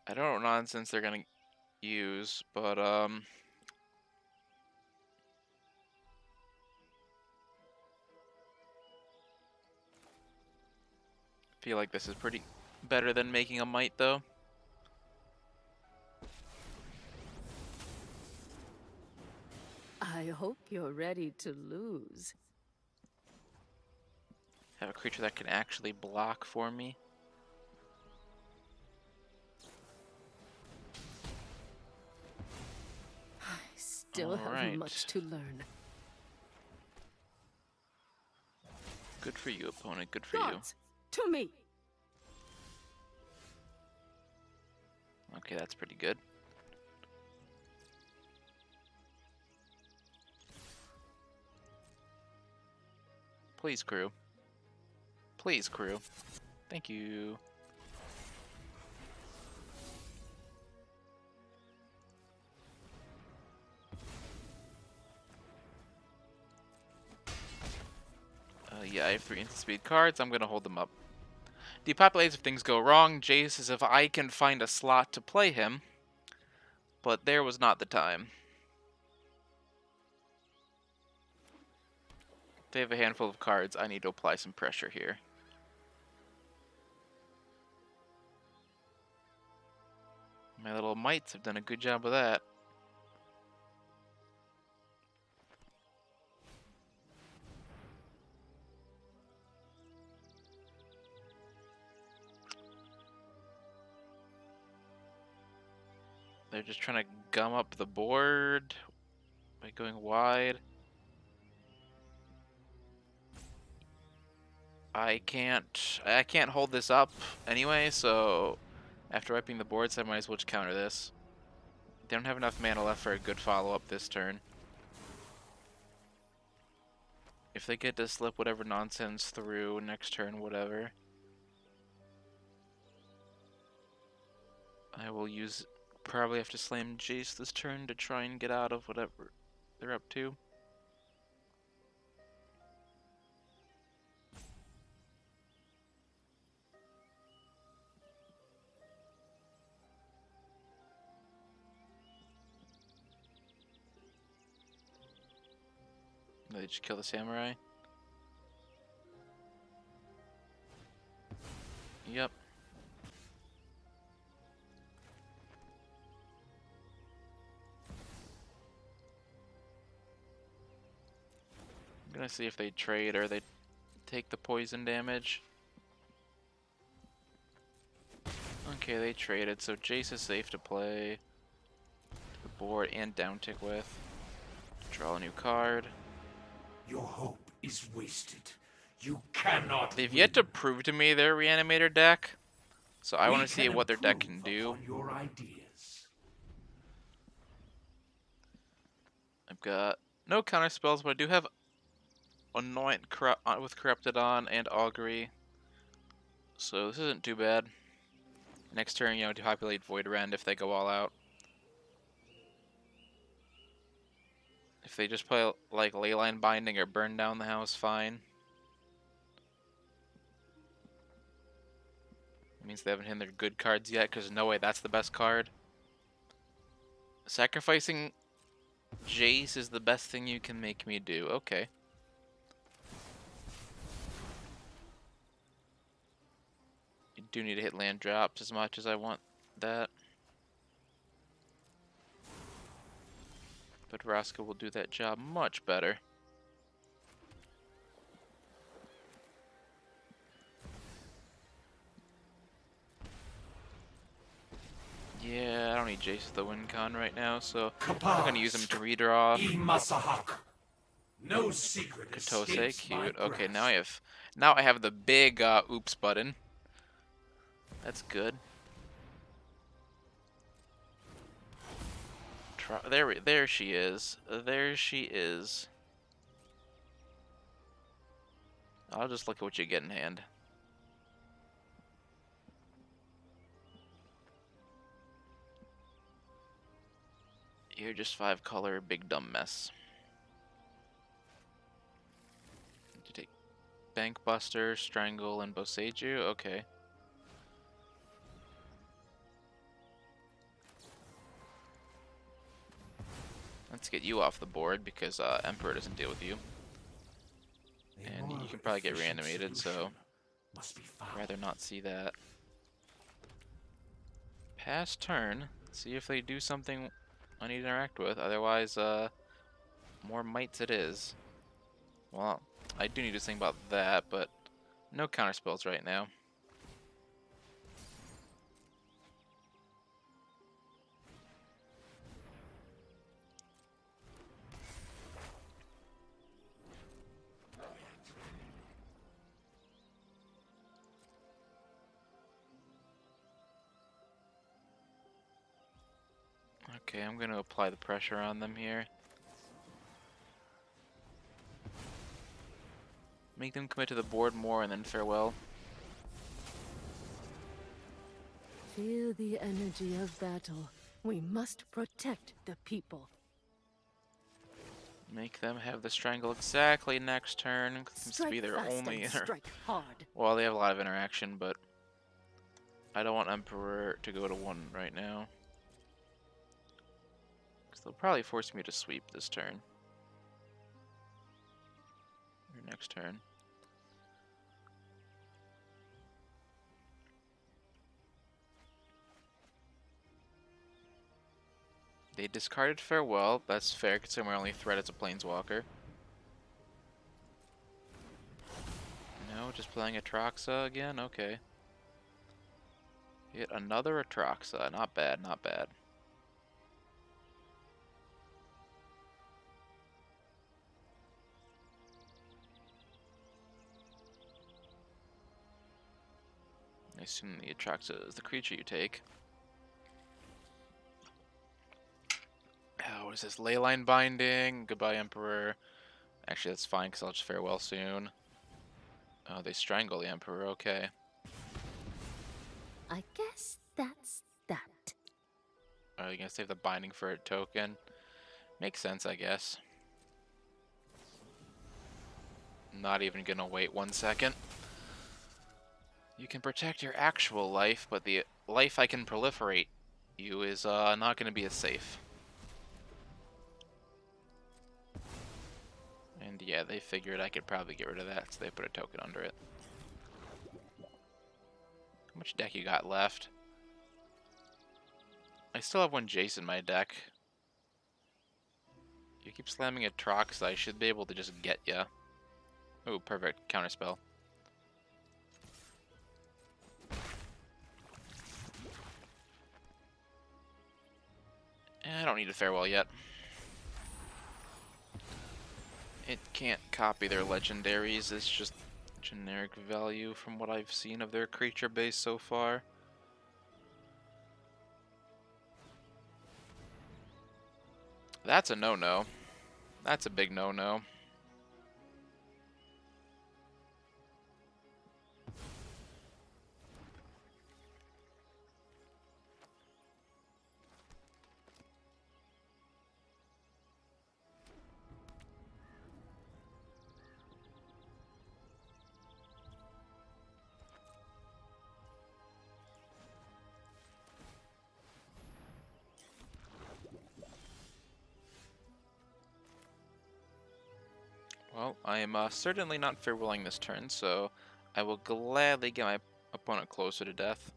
don't know what nonsense they're gonna use, but feel like this is pretty better than making a Might, though. I hope you're ready to lose. Have a creature that can actually block for me. I still have Alright. much to learn. Good for you, opponent. Good for you. Gods, to me! Okay, that's pretty good. Please, crew. Please, crew. Thank you. Yeah, I have 3 instant speed cards. I'm gonna hold them up. Depopulates if things go wrong. Jace is if I can find a slot to play him. But there was not the time. they have a handful of cards, I need to apply some pressure here. My little mites have done a good job of that. They're just trying to gum up the board by going wide. I can't hold this up anyway, so after wiping the boards, I might as well just counter this. They don't have enough mana left for a good follow-up this turn. If they get to slip whatever nonsense through next turn, whatever, I will probably have to slam Jace this turn to try and get out of whatever they're up to. They just kill the samurai. Yep. I'm gonna see if they trade or they take the poison damage. Okay, they traded, so Jace is safe to play the board and down tick with. Draw a new card. Your hope is wasted. You cannot They've win. yet to prove to me their reanimator deck, so I We want to see can what their deck improve can do. upon your ideas. I've got no counter spells, but I do have Anoint with Corrupted on and Augury, so this isn't too bad. Next turn, depopulate Void Rend if they go all out. If they just play like Leyline Binding or Burn Down the House, fine. It means they haven't hit their good cards yet, because no way that's the best card. Sacrificing Jace is the best thing you can make me do. Okay. You do need to hit land drops as much as I want that. But Vraska will do that job much better. Yeah, I don't need Jace with the win con right now, so I'm gonna use him to redraw. Imasahak. No secret Katose, escapes my cute. Okay, grasp. now I have the big oops button. That's good. There she is. There she is. I'll just look at what you get in hand. You're just 5-color big dumb mess. You take Bankbuster, Strangle, and Boseiju? Okay. Let's get you off the board because Emperor doesn't deal with you. And you can probably get reanimated, so I'd rather not see that. Pass turn. See if they do something I need to interact with. Otherwise, more mites it is. Well, I do need to think about that, but no counter spells right now. Okay, I'm going to apply the pressure on them here. Make them commit to the board more and then farewell. Feel the energy of battle. We must protect the people. Make them have the strangle exactly next turn. Seems to be their Fast only and strike hard. Well, they have a lot of interaction, but I don't want Emperor to go to 1 right now. Because they'll probably force me to sweep this turn. Or next turn. They discarded Farewell. That's fair, considering my only threat is a Planeswalker. No, just playing Atraxa again? Okay. Yet another Atraxa. Not bad, not bad. I assume the Atraxa is the creature you take. Oh, what is this? Leyline Binding. Goodbye, Emperor. Actually, that's fine, because I'll just Farewell soon. Oh, they strangle the Emperor. Okay. I guess that's that. Are you going to save the Binding for a token? Makes sense, I guess. Not even going to wait 1 second. You can protect your actual life, but the life I can proliferate you is not going to be as safe. And yeah, they figured I could probably get rid of that, so they put a token under it. How much deck you got left? I still have 1 Jace in my deck. You keep slamming at Trox, I should be able to just get ya. Oh, perfect. Counterspell. I don't need a Farewell yet. It can't copy their legendaries, it's just generic value from what I've seen of their creature base so far. That's a no-no. That's a big no-no. Well, I am certainly not farewelling this turn, so I will gladly get my opponent closer to death.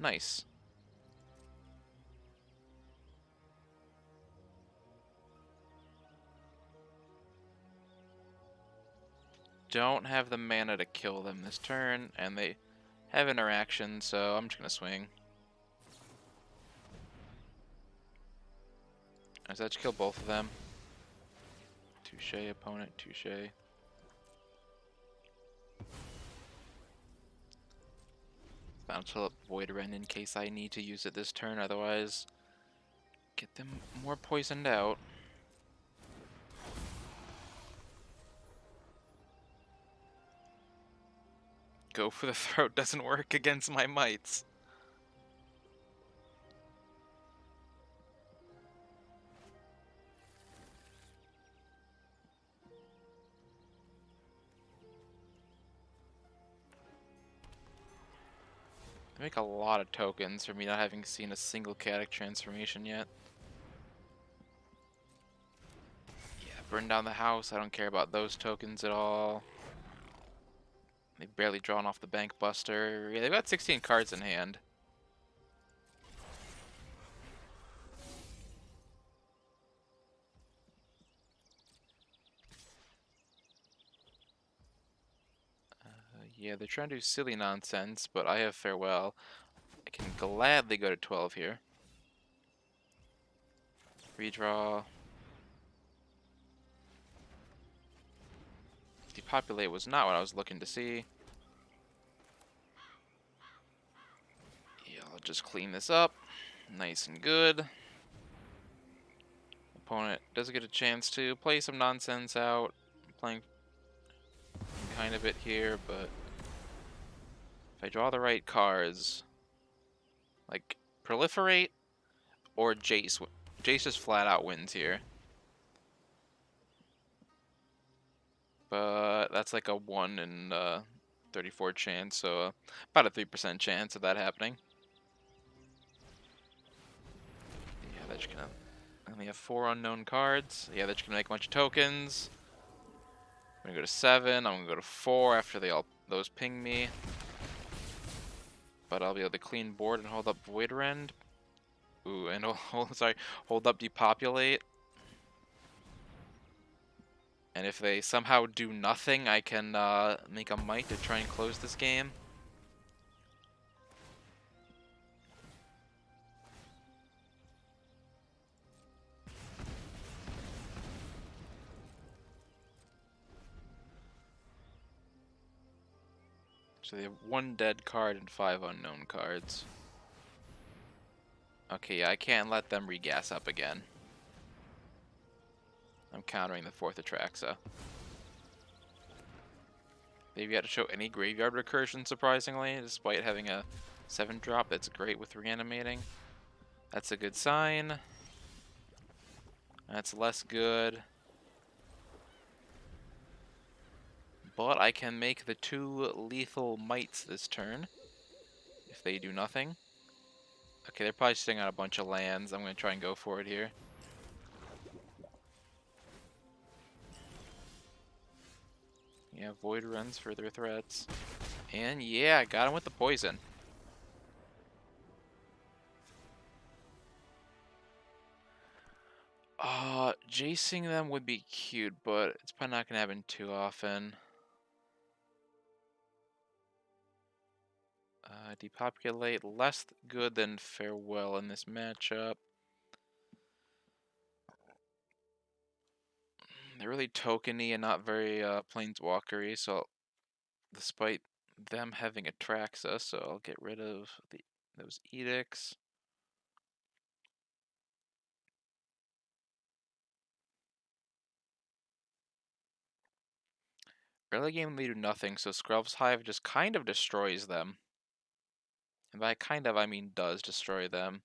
Nice. Don't have the mana to kill them this turn, and they have interaction, so I'm just going to swing. Does that kill both of them? Touche, opponent, touche. Bounce up Void Rend in case I need to use it this turn, otherwise get them more poisoned out. Go for the throat doesn't work against my mites. They make a lot of tokens for me not having seen a single chaotic transformation yet. Yeah, burn down the house. I don't care about those tokens at all. They've barely drawn off the Bank Buster. Yeah, they've got 16 cards in hand. Yeah, they're trying to do silly nonsense, but I have Farewell. I can gladly go to 12 here. Redraw. Depopulate was not what I was looking to see. Yeah, I'll just clean this up. Nice and good. Opponent does get a chance to play some nonsense out. I'm playing kind of it here, but if I draw the right cards, like Proliferate or Jace. Jace just flat out wins here. But that's like a 1 in 34 chance, so about a 3% chance of that happening. Yeah, that's gonna And we have 4 unknown cards. Yeah, they're just gonna make a bunch of tokens. I'm gonna go to 7. I'm gonna go to 4 after those ping me. But I'll be able to clean board and hold up Void Rend. Ooh, and hold up Depopulate. And if they somehow do nothing, I can make a Might to try and close this game. So they have 1 dead card and 5 unknown cards. Okay, yeah, I can't let them regas up again. I'm countering the 4th Atraxa. They've yet to show any graveyard recursion, surprisingly, despite having a 7-drop that's great with reanimating. That's a good sign. That's less good. But I can make the 2 lethal mites this turn, if they do nothing. Okay, they're probably sitting on a bunch of lands. I'm going to try and go for it here. Yeah, Void runs for their threats. And yeah, I got him with the poison. Jacing them would be cute, but it's probably not going to happen too often. Depopulate, less good than Farewell in this matchup. They're really tokeny and not very planeswalkery, so despite them having Atraxa, so I'll get rid of those edicts. Early game they do nothing, so Skruv's Hive just kind of destroys them. And by kind of, I mean does destroy them.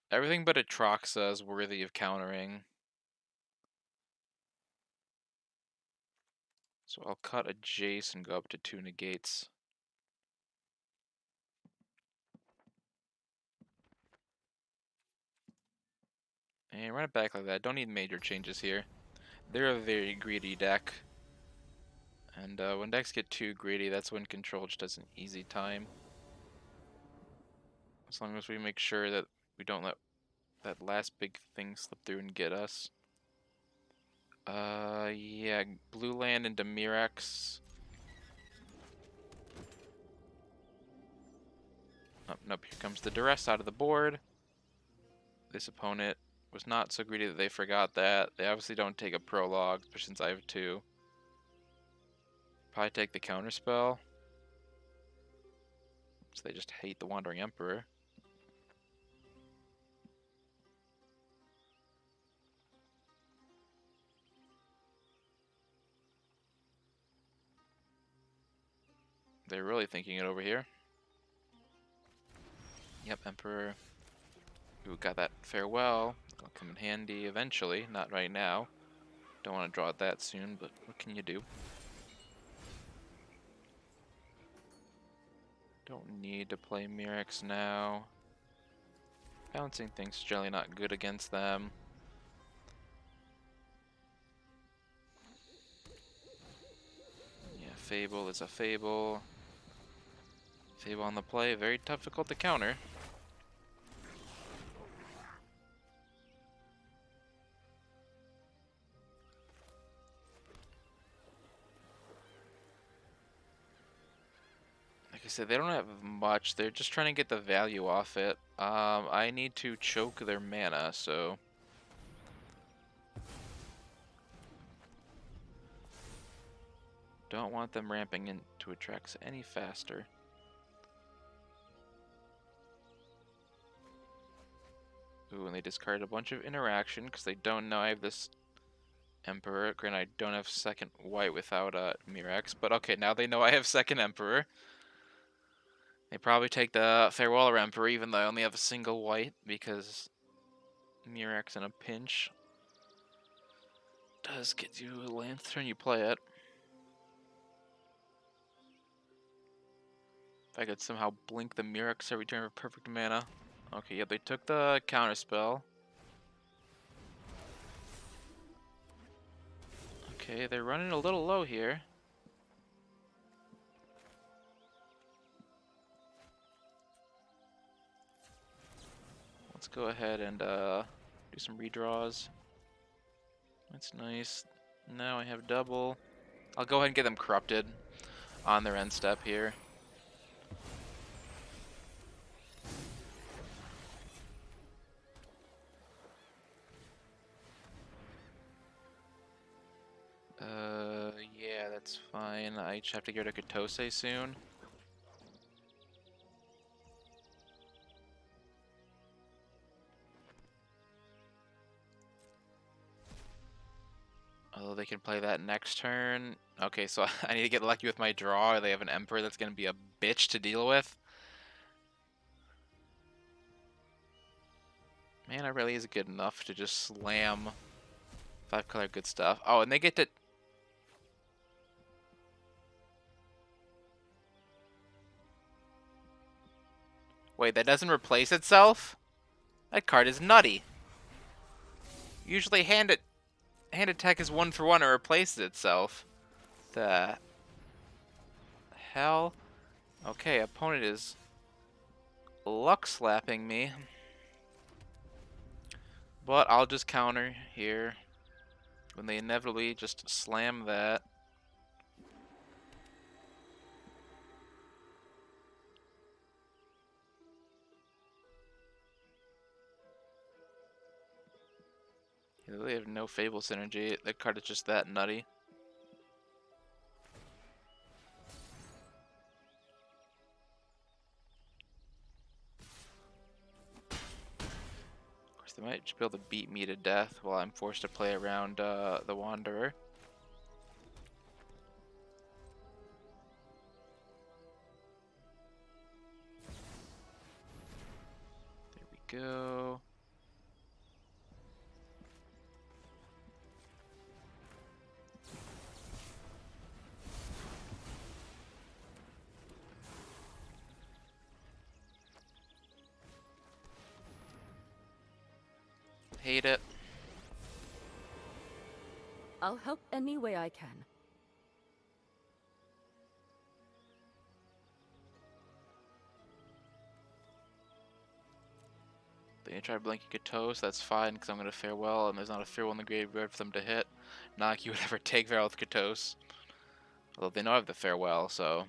Everything but Atraxa is worthy of countering. So I'll cut a Jace and go up to 2 negates. And run it back like that. Don't need major changes here. They're a very greedy deck. And when decks get too greedy, that's when Control just has an easy time. As long as we make sure that we don't let that last big thing slip through and get us. Yeah, blue land into Mirex. Oh, nope, here comes the duress out of the board. This opponent was not so greedy that they forgot that. They obviously don't take a prologue, especially since I have 2. Probably take the counterspell. So they just hate the Wandering Emperor. They're really thinking it over here. Yep, Emperor. Ooh, got that Farewell. That'll come in handy eventually, not right now. Don't want to draw it that soon, but what can you do? Don't need to play Mirex now. Bouncing things is generally not good against them. Yeah, Fable is a Fable. Fable on the play, very difficult to counter. Like I said, they don't have much. They're just trying to get the value off it. I need to choke their mana, so... Don't want them ramping into Atraxa any faster. Ooh, and they discarded a bunch of interaction because they don't know I have this Emperor. Granted, I don't have second white without Mirex, but okay, now they know I have second Emperor. They probably take the Farewell Emperor even though I only have a single white because Mirex in a pinch does get you a land turn you play it. If I could somehow blink the Mirex every turn for perfect mana. Okay, yeah, they took the counterspell. Okay, they're running a little low here. Let's go ahead and do some redraws. That's nice. Now I have double. I'll go ahead and get them corrupted on their end step here. Yeah, that's fine. I just have to get rid of Katose soon. Although they can play that next turn. Okay, so I need to get lucky with my draw, or they have an Emperor that's going to be a bitch to deal with. Mana really is good enough to just slam 5-color good stuff. Oh, and they get to... Wait, that doesn't replace itself? That card is nutty. Usually hand attack is 1-for-1 and replaces itself. The hell? Okay, opponent is luck slapping me. But I'll just counter here when they inevitably just slam that. They really have no Fable synergy. That card is just that nutty. Of course, they might just be able to beat me to death while I'm forced to play around the Wanderer. There we go. Hate it. I'll help any way I can. They try blinking a toast, that's fine because I'm going to farewell, and there's not a farewell in the graveyard for them to hit. Not like you would ever take farewell with Katos. Although they know I have the farewell, so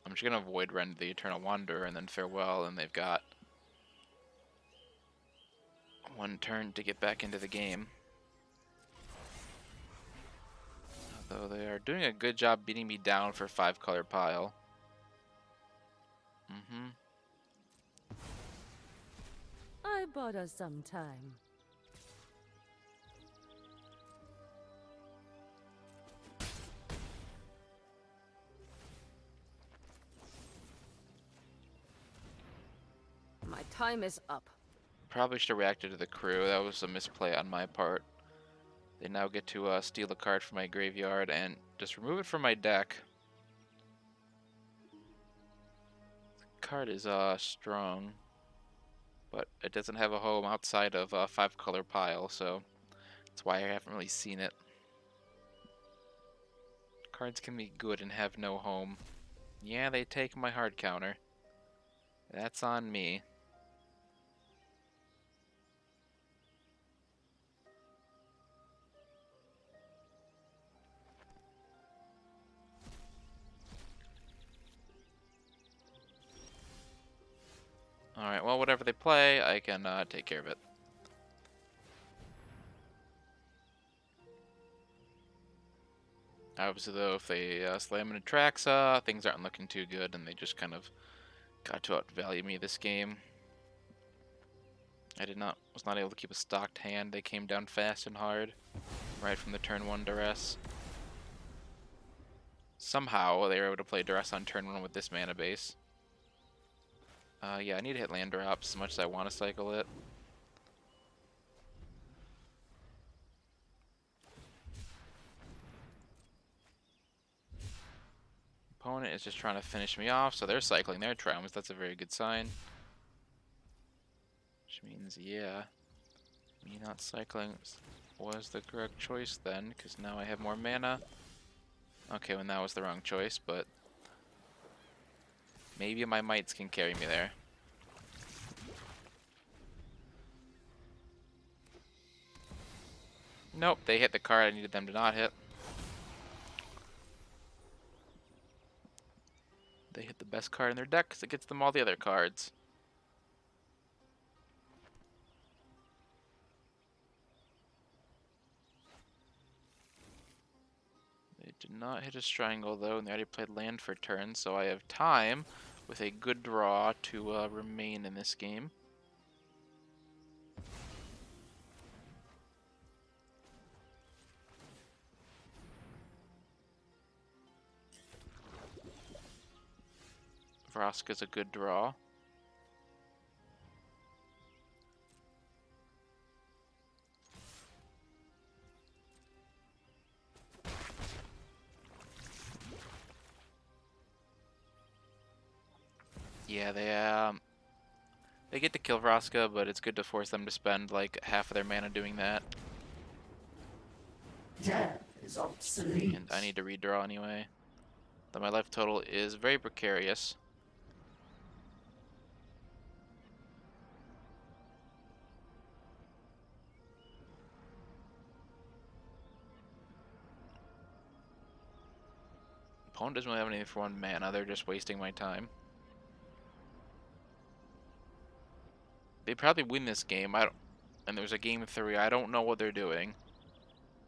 I'm just going to avoid render the Eternal Wanderer and then farewell, and they've got one turn to get back into the game. Although they are doing a good job beating me down for 5-color pile. I bought us some time. My time is up. Probably should have reacted to the crew. That was a misplay on my part. They now get to steal a card from my graveyard and just remove it from my deck. The card is strong, but it doesn't have a home outside of a 5-color pile, so that's why I haven't really seen it. Cards can be good and have no home. Yeah, they take my hard counter. That's on me. Alright, well, whatever they play, I can take care of it. Obviously, though, if they slam into Traxa, things aren't looking too good, and they just kind of got to outvalue me this game. Was not able to keep a stocked hand. They came down fast and hard, right from the turn 1 duress. Somehow, they were able to play duress on turn 1 with this mana base. Yeah, I need to hit land drops as much as I want to cycle it. Opponent is just trying to finish me off, so they're cycling their traumas. That's a very good sign. Which means, yeah, me not cycling was the correct choice then, because now I have more mana. Okay, well that was the wrong choice, but maybe my mites can carry me there. Nope, they hit the card I needed them to not hit. They hit the best card in their deck because it gets them all the other cards. They did not hit a Strangle though, and they already played land for turn, so I have time with a good draw to remain in this game. Vraska's a good draw. Yeah, they get to kill Vraska, but it's good to force them to spend like half of their mana doing that. Death is obsolete. And I need to redraw anyway. Though my life total is very precarious. Opponent doesn't really have anything for 1 mana, they're just wasting my time. They probably win this game. And there's a game 3. I don't know what they're doing.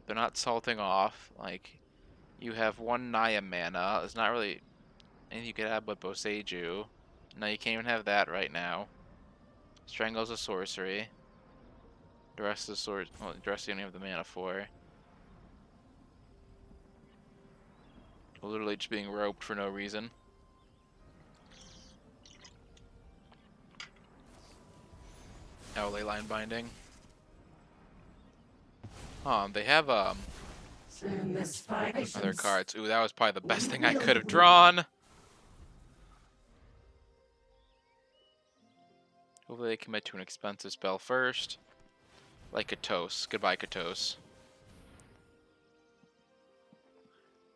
They're not salting off. Like, you have 1 Naya mana. There's not really anything you could have but Boseiju. No, you can't even have that right now. Strangle's a sorcery. The rest is well, the rest you don't have the mana for. Literally just being roped for no reason. Oh, Leyline Binding. They have other cards. Ooh, that was probably the best thing I could have drawn. Hopefully they commit to an expensive spell first. Like Katos. Goodbye, Katos.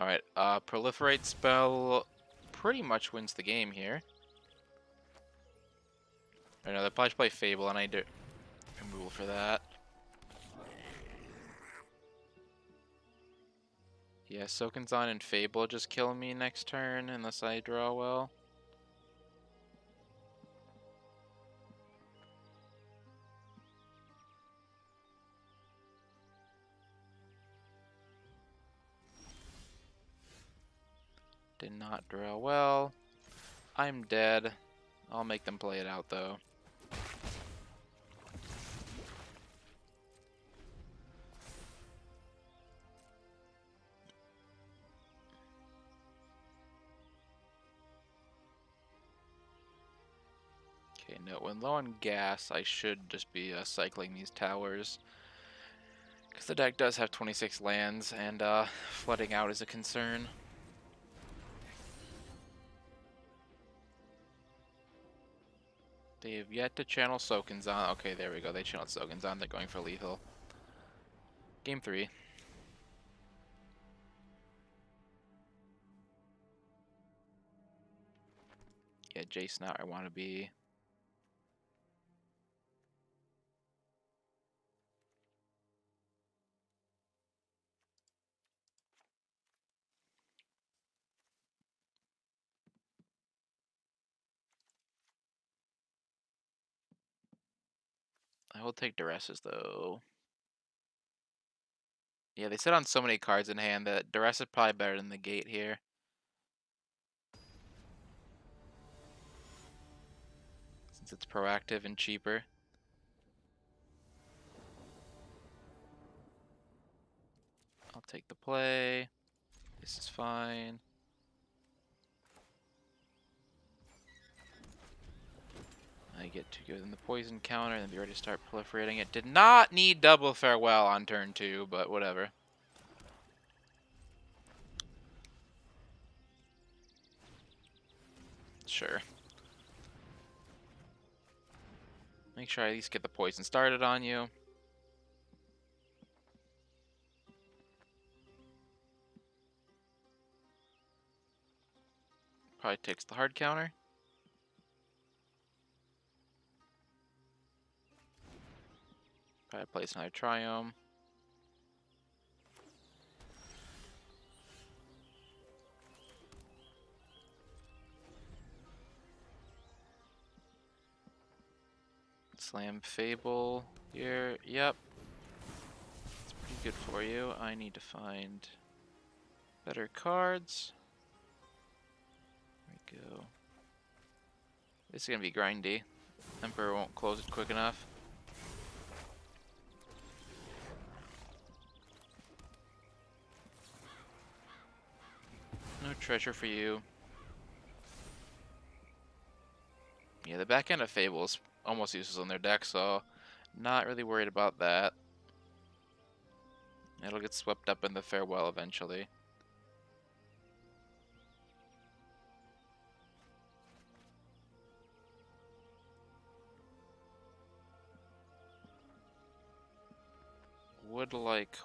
Alright, Proliferate spell pretty much wins the game here. I know, they'll probably play Fable, and I need to removal for that. Yeah, Soken'Zon and Fable just kill me next turn unless I draw well. Did not draw well. I'm dead. I'll make them play it out though. Okay, no, when low on gas, I should just be cycling these towers. Because the deck does have 26 lands, and flooding out is a concern. They have yet to channel Soken'Zon. Okay, there we go. They channeled Soken'Zon. They're going for lethal. Game 3. Yeah, Jace now I want to be. I will take Duresses though. Yeah, they sit on so many cards in hand that Duress is probably better than the Gate here. Since it's proactive and cheaper. I'll take the play. This is fine. I get to give them the poison counter, and then we already start proliferating it. Did not need double farewell on turn 2, but whatever. Sure. Make sure I at least get the poison started on you. probably takes the hard counter. Probably place another Triome. Slam Fable here. Yep. It's pretty good for you. I need to find better cards. There we go. This is gonna be grindy. Emperor won't close it quick enough. No treasure for you. Yeah, the back end of Fable is almost useless on their deck, so not really worried about that. It'll get swept up in the Farewell eventually. Would like...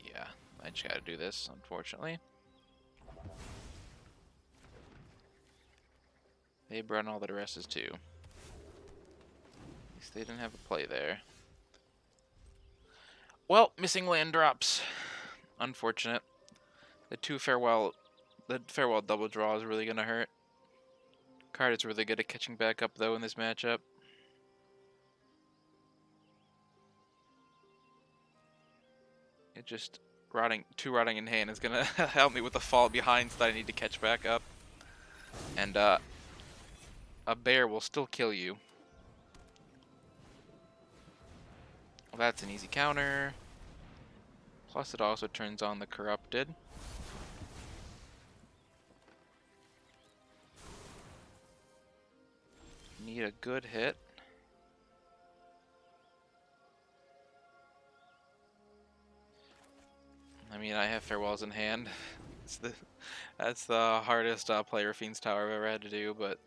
Yeah, I just gotta do this, unfortunately. They brought all the addresses too. At least they didn't have a play there. Well, missing land drops. Unfortunate. The farewell double draw is really gonna hurt. Card is really good at catching back up though in this matchup. It just two rotting in hand is gonna help me with the fall behinds that I need to catch back up. And a bear will still kill you. Well, that's an easy counter. Plus it also turns on the corrupted. Need a good hit. I mean, I have farewells in hand. That's the hardest player Fiend's Tower I've ever had to do, but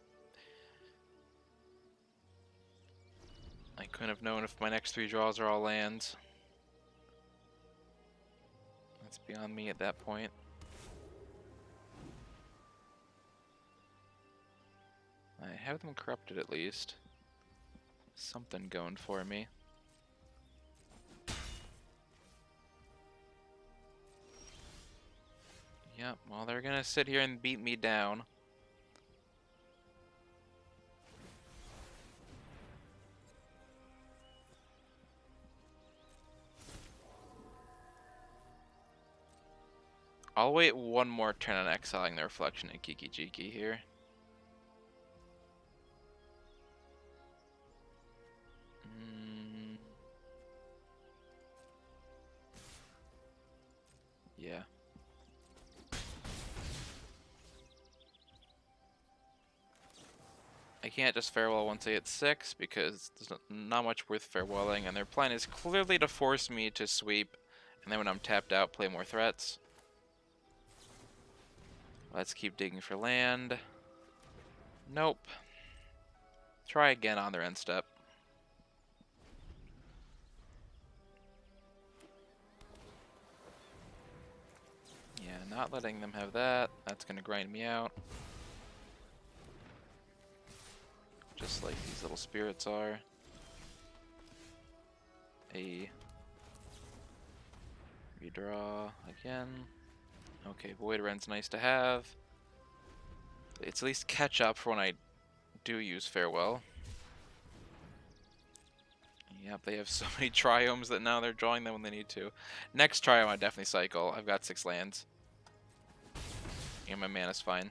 I couldn't have known if my next 3 draws are all lands. That's beyond me at that point. I have them corrupted at least. Something going for me. Yep, well, they're gonna sit here and beat me down. I'll wait one more turn on exiling the reflection at Kiki Jiki here. Yeah. I can't just farewell once I hit 6 because there's not much worth farewelling, and their plan is clearly to force me to sweep, and then when I'm tapped out, play more threats. Let's keep digging for land. Nope. Try again on their end step. Yeah, not letting them have that. That's gonna grind me out. Just like these little spirits are. A redraw again. Okay, Void Rend's nice to have. It's at least catch up for when I do use Farewell. Yep, they have so many Triomes that now they're drawing them when they need to. Next Triome I definitely cycle. I've got 6 lands. And my mana's fine.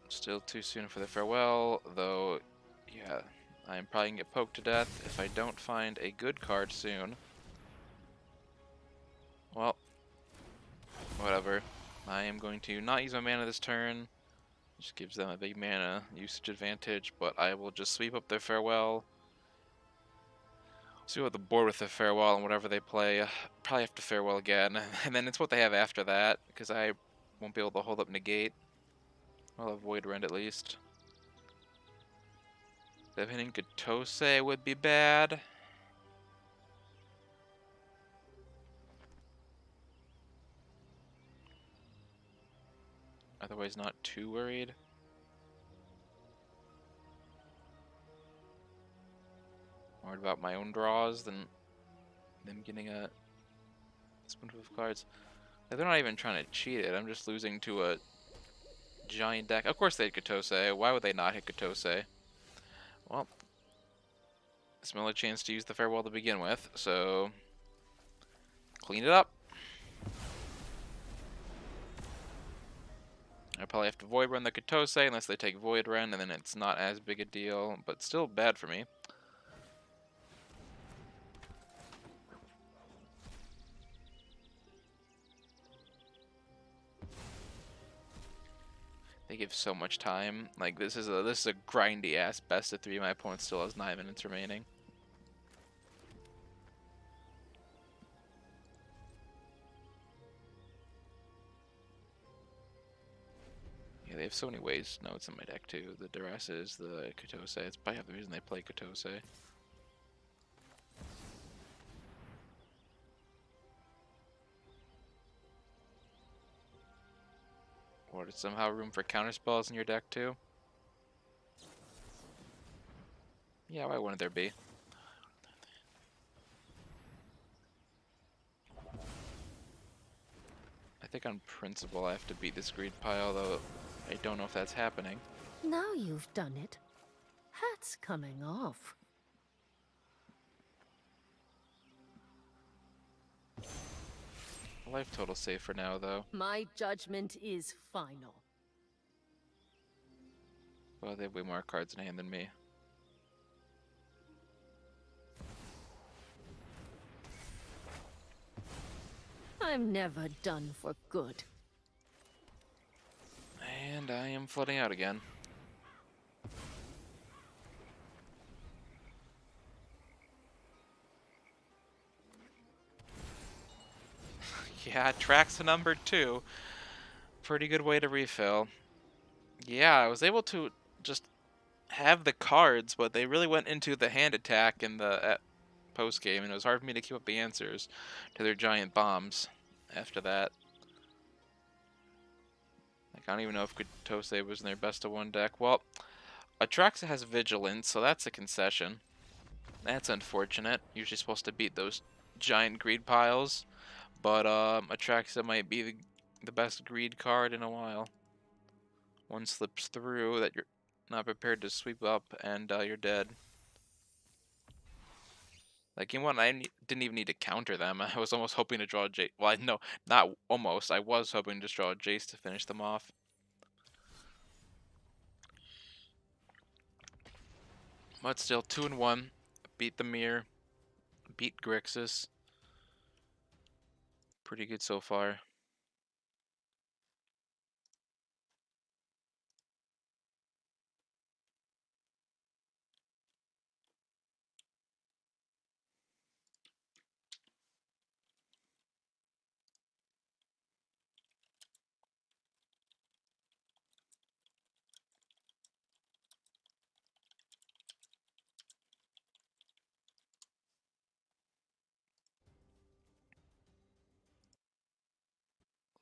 Still too soon for the Farewell, though, yeah, I'm probably gonna get poked to death if I don't find a good card soon. Well, whatever. I am going to not use my mana this turn. Just gives them a big mana usage advantage, but I will just sweep up their Farewell. See what the board with the Farewell and whatever they play. Probably have to Farewell again, and then it's what they have after that, because I won't be able to hold up Negate. I'll avoid Rend at least. So hitting Katose would be bad. Otherwise, not too worried. Worried about my own draws than them getting a spoonful of cards. They're not even trying to cheat it. I'm just losing to a giant deck. Of course they hit Katose. Why would they not hit Katose? Well, it's my only chance to use the farewell to begin with, so clean it up. I probably have to Void Run the Katose unless they take Void Run, and then it's not as big a deal, but still bad for me. They give so much time. Like this is a grindy ass best of 3. My opponent still has 9 minutes remaining. Yeah, they have so many ways. No, it's in my deck too. The Duresses, the Katose. It's probably the reason they play Katose. Or there's somehow room for counterspells in your deck too? Yeah, why wouldn't there be? I think on principle I have to beat this greed pile, though I don't know if that's happening. Now you've done it. Hat's coming off. Life total safe for now, though. My judgment is final. Well, they have way more cards in hand than me. I'm never done for good. And I am flooding out again. Yeah, tracks to number 2. Pretty good way to refill. Yeah, I was able to just have the cards, but they really went into the hand attack in the post game, and it was hard for me to keep up the answers to their giant bombs after that. Like, I don't even know if Kotose was in their best of 1 deck. Well, Atraxa has Vigilance, so that's a concession. That's unfortunate. Usually supposed to beat those giant greed piles, but Atraxa might be the best greed card in a while. One slips through that you're not prepared to sweep up, and you're dead. Like, game 1, I didn't even need to counter them. I was almost hoping to draw a Jace. Well, no, not almost. I was hoping to just draw a Jace to finish them off. But still, 2-1. Beat the Mirror. Beat Grixis. Pretty good so far.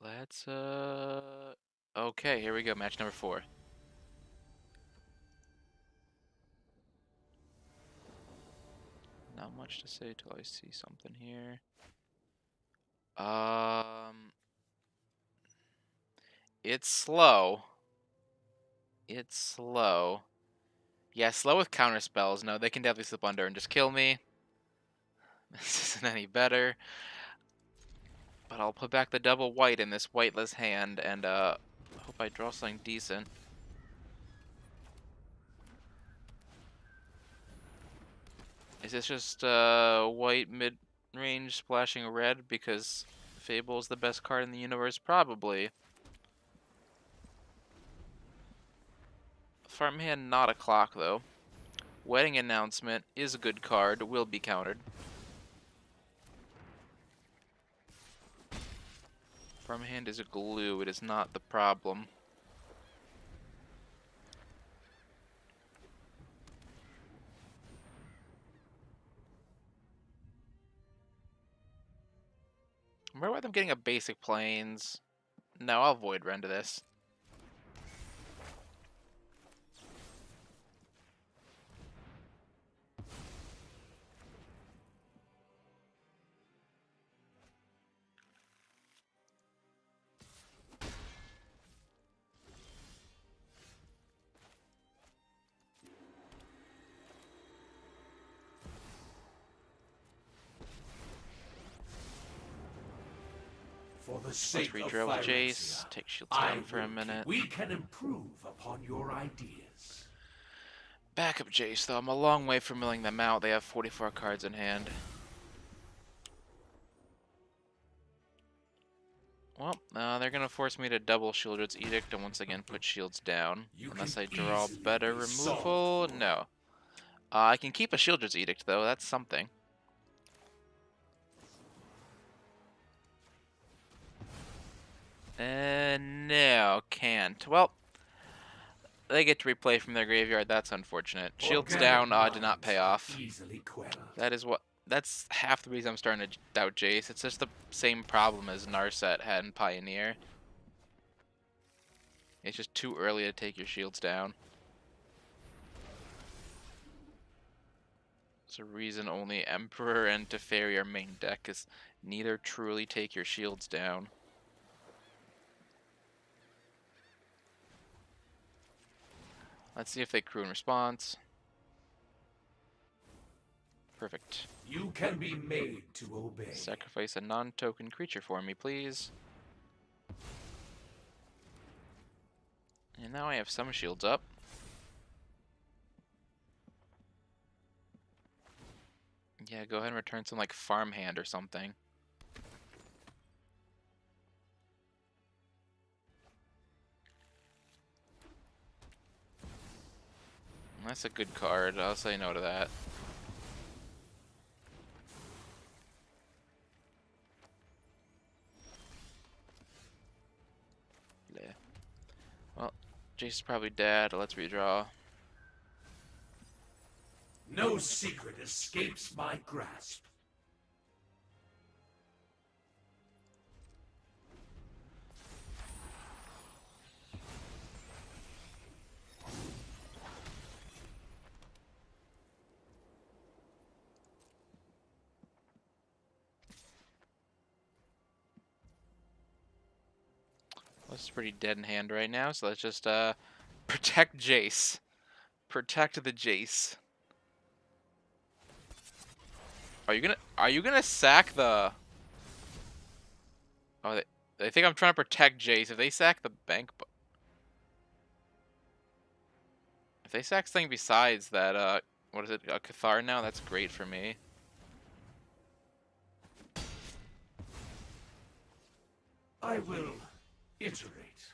Let's, okay, here we go. Match number 4. Not much to say till I see something here. It's slow. It's slow. Yeah, slow with counter spells. No, they can definitely slip under and just kill me. This isn't any better. But I'll put back the double white in this whiteless hand and hope I draw something decent. Is this just white mid-range splashing red because Fable's the best card in the universe? Probably. Farmhand, not a clock though. Wedding Announcement is a good card, will be countered. Farmhand is a glue, it is not the problem. worried about them getting a basic planes. No, I'll Void Rend to this. For the Let's sake of redraw with Jace. Phyrexia, Take shields I down for a will minute. we can improve upon your ideas. Backup Jace, though. I'm a long way from milling them out. They have 44 cards in hand. Well, they're going to force me to double Shieldred's Edict and once again put shields down. Unless I draw better removal? No. I can keep a Shieldred's Edict, though. That's something. No, can't. Well, they get to replay from their graveyard. That's unfortunate. Shields down did not pay off. That is what. That's half the reason I'm starting to doubt Jace. It's just the same problem as Narset had in Pioneer. It's just too early to take your shields down. It's a reason only Emperor and Teferi are main deck, is neither truly take your shields down. Let's see if they crew in response. Perfect. You can be made to obey. Sacrifice a non-token creature for me, please. And now I have some shields up. Yeah, go ahead and return some like farmhand or something. That's a good card. I'll say no to that. Yeah. Well, Jace is probably dead. Let's redraw. No secret escapes my grasp. This is pretty dead in hand right now, so let's just protect Jace. Protect the Jace. Are you gonna sack the? Oh, they think I'm trying to protect Jace. If they sack the bank, if they sack something besides that, what is it? A Cathar now? That's great for me. I will iterate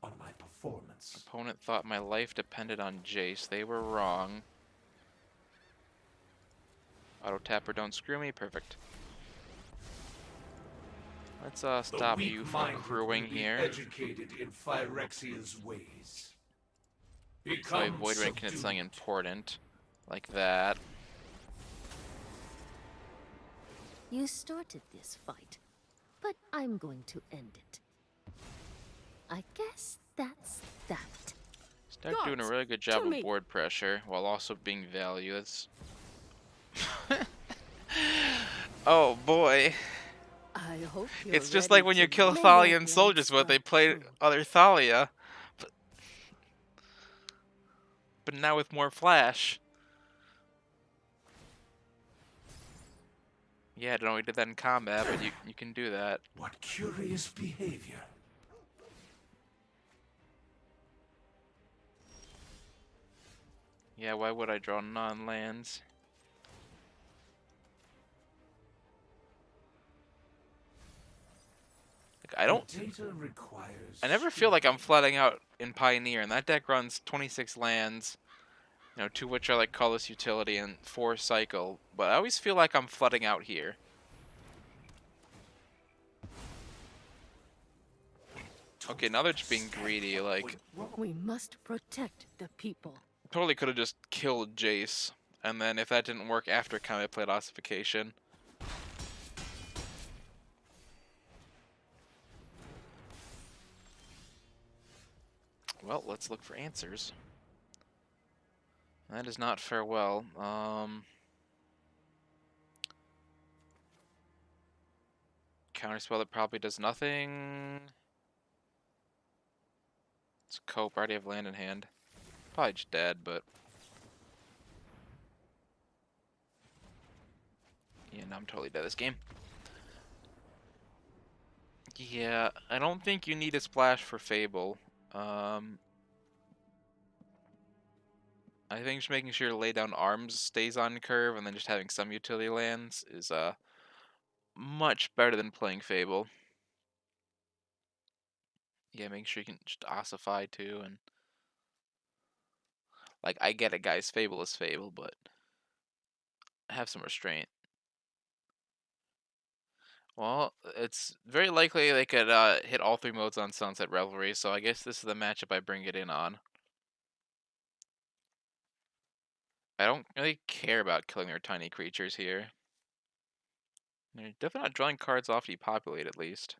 on my performance. Opponent thought my life depended on Jace. They were wrong. Auto tapper, don't screw me. Perfect. Let's stop you from crewing here. Educated in Phyrexia's ways. So I Void Ring can hit something important, like that. You started this fight, but I'm going to end it. I guess that's that. Start doing a really good job of board pressure while also being value. That's oh boy. I hope It's just like when you kill Thalian soldiers, but they play other Thalia. But now with more flash. Yeah, I don't know we did that in combat, but you can do that. What curious behavior. Yeah, why would I draw non-lands? Like, I never feel like I'm flooding out in Pioneer, and that deck runs 26 lands, you know, 2 which are like colorless utility and 4 cycle, but I always feel like I'm flooding out here. Okay, now they're just being greedy, like... We must protect the people. Totally could have just killed Jace, and then if that didn't work after combat, played Ossification. Well, let's look for answers. That is not farewell. Counterspell that probably does nothing. It's cope. I already have land in hand. Probably just dead, but yeah, no, I'm totally dead this game. Yeah, I don't think you need a splash for Fable. I think just making sure lay down arms stays on curve and then just having some utility lands is much better than playing Fable. Yeah, making sure you can just ossify too, and like I get it, guys. Fable is Fable, but have some restraint. Well, it's very likely they could hit all 3 modes on Sunset Revelry, so I guess this is the matchup I bring it in on. I don't really care about killing their tiny creatures here. They're definitely not drawing cards off to depopulate, at least.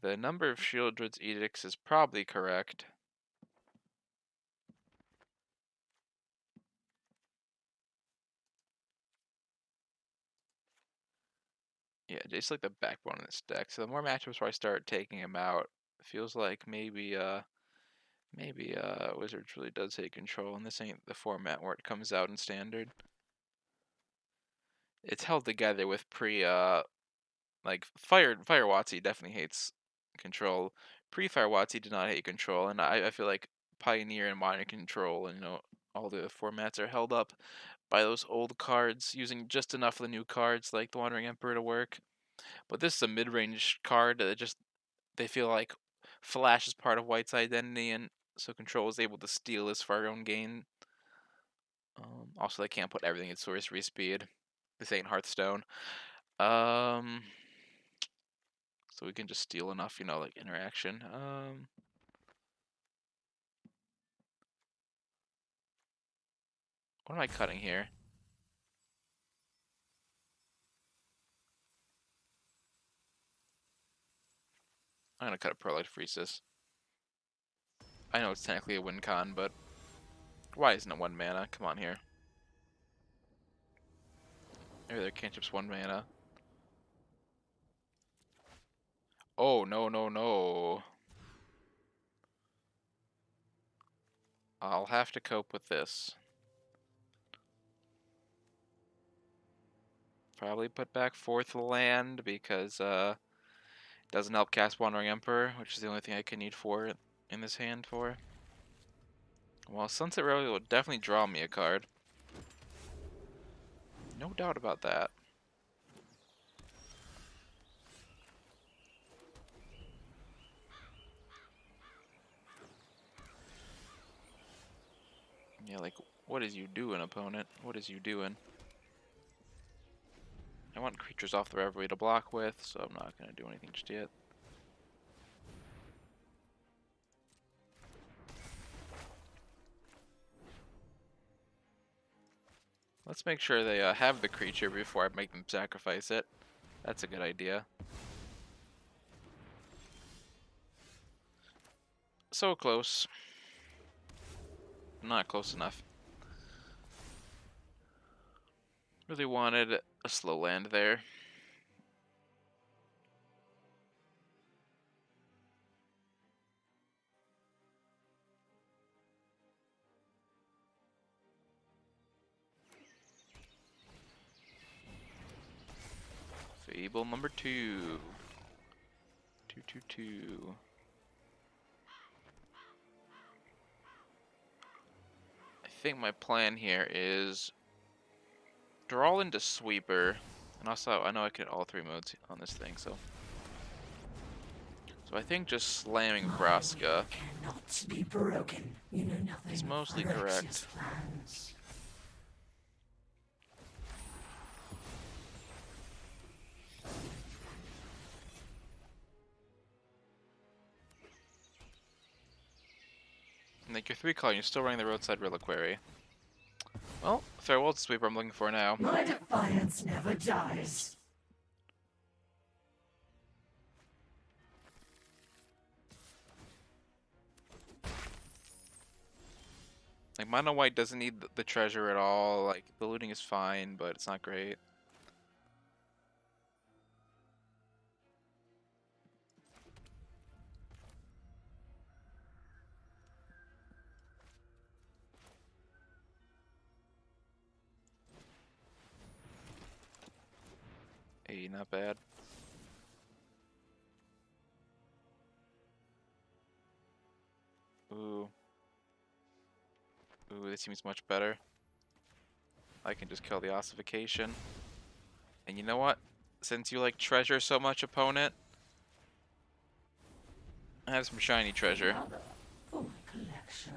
The number of Shieldred's edicts is probably correct. Yeah, just like the backbone of this deck. So the more matchups where I start taking him out, it feels like maybe Wizards really does take control, and this ain't the format where it comes out in Standard. It's held together with like Fire WotC definitely hates control. Pre-Fire WotC did not hate control, and I feel like Pioneer and Modern Control and all the formats are held up by those old cards using just enough of the new cards like the Wandering Emperor to work. But this is a mid-range card that just they feel like Flash is part of White's identity, and so Control is able to steal this for our own gain. Also, they can't put everything in sorcery speed. This ain't Hearthstone. So we can just steal enough, like interaction. What am I cutting here? I'm gonna cut a Proliferate. I know it's technically a win con, but why isn't it 1 mana? Come on here. Maybe their cantrip's 1 mana. Oh, no, no, no. I'll have to cope with this. Probably put back 4th land because it doesn't help cast Wandering Emperor, which is the only thing I can need for it in this hand for. Well, Sunset Revelry will definitely draw me a card. No doubt about that. Yeah, like, what is you doing, opponent? What is you doing? I want creatures off the Revelry to block with, so I'm not going to do anything just yet. Let's make sure they have the creature before I make them sacrifice it. That's a good idea. So close. Not close enough. Really wanted a slow land there. Fable number 2. 2/2/2. I think my plan here is draw into Sweeper, and also I know I can hit all 3 modes on this thing, so I think just slamming Vraska Cannot be broken. You know nothing is of mostly Phyrexia's correct. plans. Make your 3 color, you're still running the Roadside Reliquary. Well, farewell to Sweeper I'm looking for now. My defiance never dies. Like, mono white doesn't need the treasure at all. Like, the looting is fine, but it's not great. Hey, not bad. Ooh. Ooh, this seems much better. I can just kill the ossification. And you know what? Since you like treasure so much, opponent, I have some shiny treasure. Another for my collection.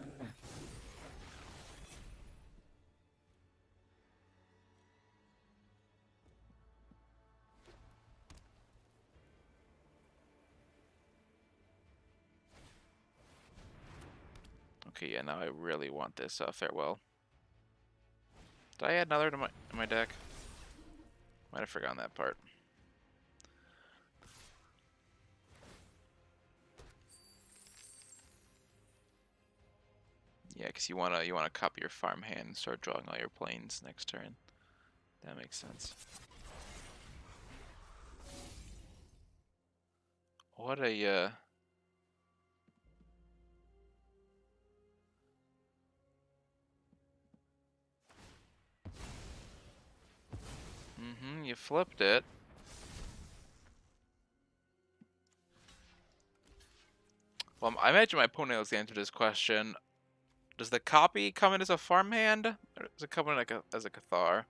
Okay, yeah, now I really want this farewell. Did I add another to my deck? Might have forgotten that part. Yeah, because you wanna copy your farm hand and start drawing all your planes next turn. That makes sense. What a you flipped it. Well, I imagine my opponent knows the answer to this question. Does the copy come in as a farmhand, or does it come in like as a Cathar?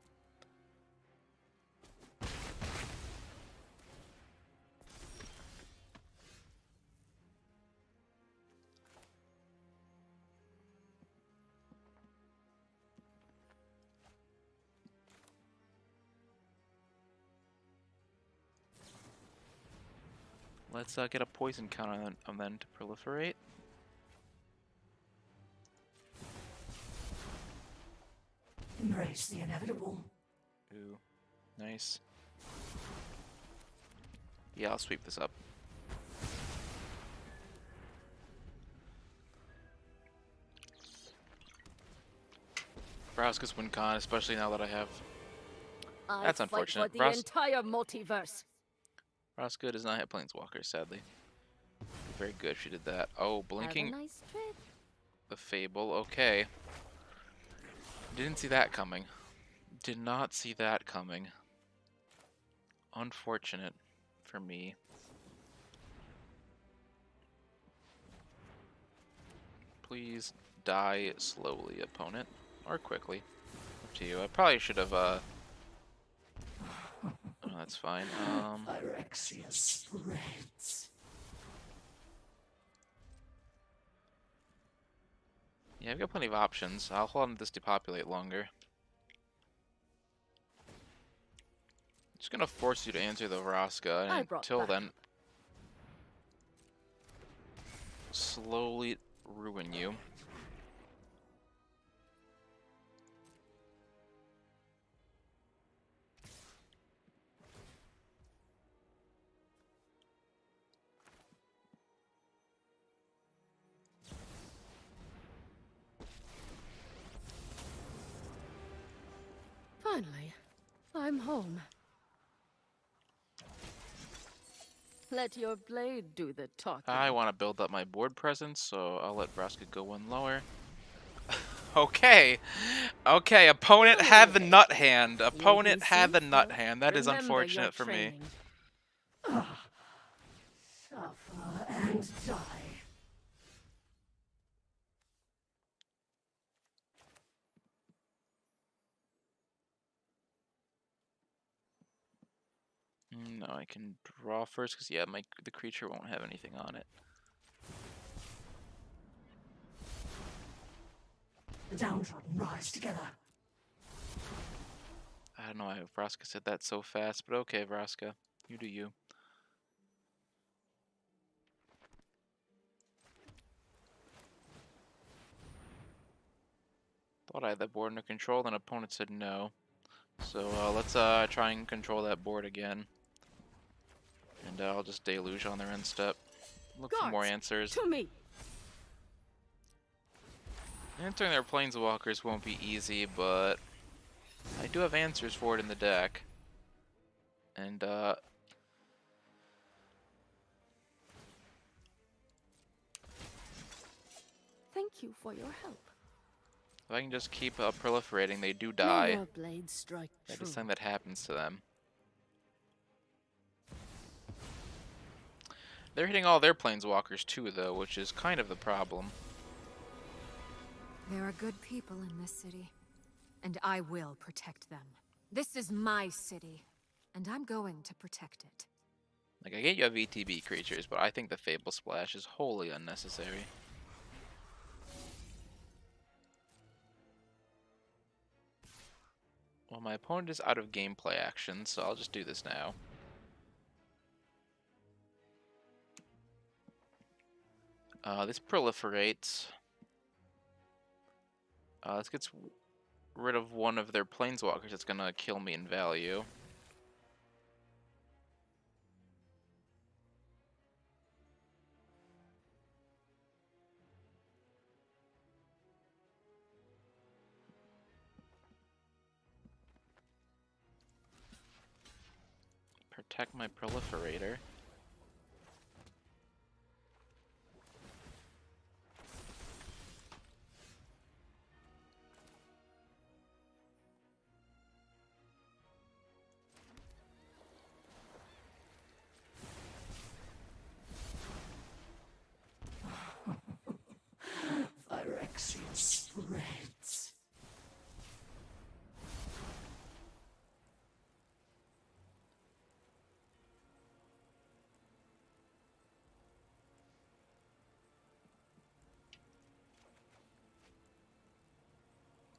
Let's get a poison count on them to proliferate. Embrace the inevitable. Ooh, nice. Yeah, I'll sweep this up. Vraska's win con, especially now that I have. That's unfortunate. I fight for the entire multiverse. Vraska does not have planeswalkers, sadly. Very good if she did that. Oh, blinking Have a nice trip. the Fable. Okay. Didn't see that coming. Did not see that coming. Unfortunate for me. Please die slowly, opponent. Or quickly. Up to you. I probably should have, Oh, that's fine. Pyrexia spreads. Yeah, I've got plenty of options. I'll hold on to this depopulate longer. Just gonna force you to answer the Vraska, and until then, slowly ruin you. Finally, I'm home. Let your blade do the talking. I want to build up my board presence, so I'll let Vraska go one lower. Okay. Okay, opponent had the nut hand. Opponent had the nut hand. That is unfortunate for me. Suffer and die. No, I can draw first, because, yeah, the creature won't have anything on it. The downtrodden rise together. I don't know why Vraska said that so fast, but okay, Vraska. You do you. Thought I had that board under control, then opponent said no. So let's try and control that board again. And I'll just deluge on their end step. Look for more answers. To me. Answering their planeswalkers won't be easy, but I do have answers for it in the deck. And, Thank you for your help. if I can just keep proliferating, they do May die. your blade strike That true. is something that happens to them. They're hitting all their planeswalkers too, though, which is kind of the problem. There are good people in this city, and I will protect them. This is my city, and I'm going to protect it. Like, I get you have ETB creatures, but I think the Fable Splash is wholly unnecessary. Well, my opponent is out of gameplay action, so I'll just do this now. This proliferates. This gets rid of one of their planeswalkers that's gonna kill me in value. Protect my proliferator. Phyrexian spreads.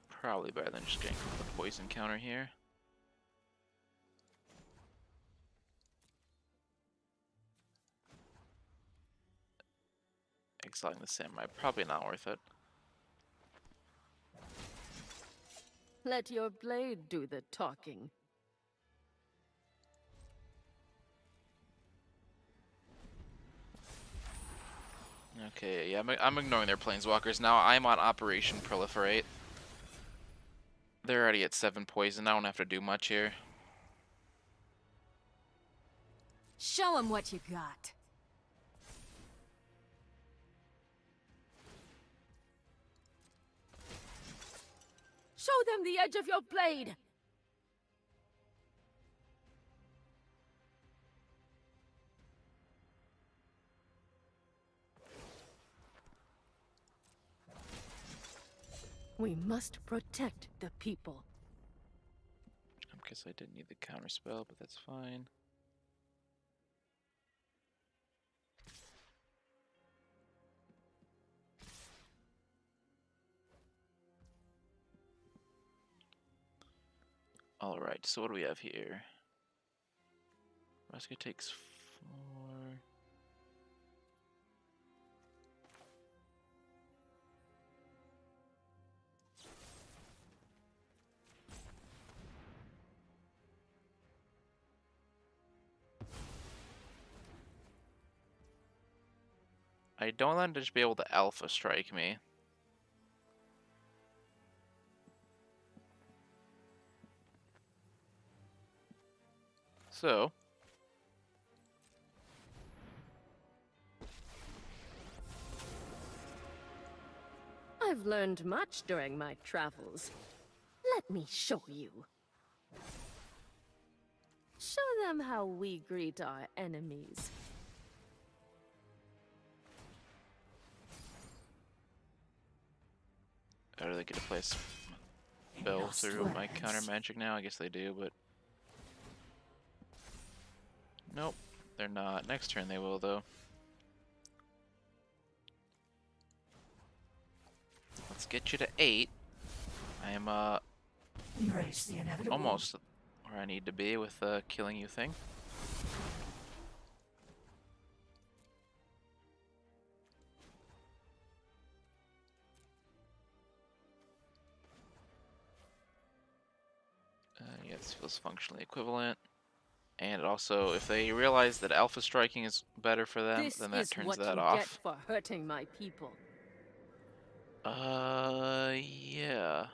Probably better than just getting the poison counter here. Exiling the samurai, probably not worth it. Let your blade do the talking. Okay, yeah, I'm ignoring their planeswalkers now. I'm on Operation Proliferate. They're already at 7 poison. I don't have to do much here. Show 'em what you got. Show them the edge of your blade! We must protect the people. I guess I didn't need the counter spell, but that's fine. Alright, so what do we have here? Rescue takes 4. I don't want to just be able to alpha strike me. So, I've learned much during my travels. Let me show you. Show them how we greet our enemies. do they get to play spell through my counter magic now? I guess they do, but nope, they're not. Next turn they will, though. Let's get you to 8. I am Embrace the inevitable. almost where I need to be with the killing you thing. Yeah, this feels functionally equivalent. And also, if they realize that alpha striking is better for them, This then that is turns what that you off. get for hurting my people. Yeah.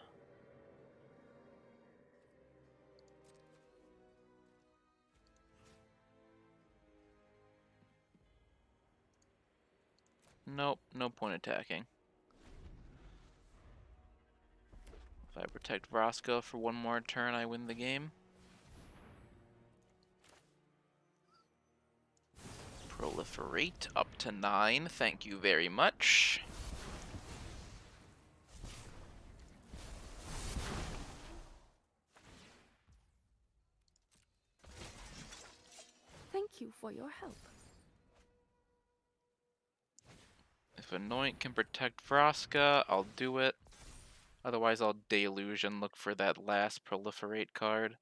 Nope, no point attacking. If I protect Vraska for one more turn, I win the game. Proliferate up to 9. Thank you very much. Thank you for your help. If Anoint can protect Vraska, I'll do it. Otherwise, I'll Deluge and look for that last Proliferate card.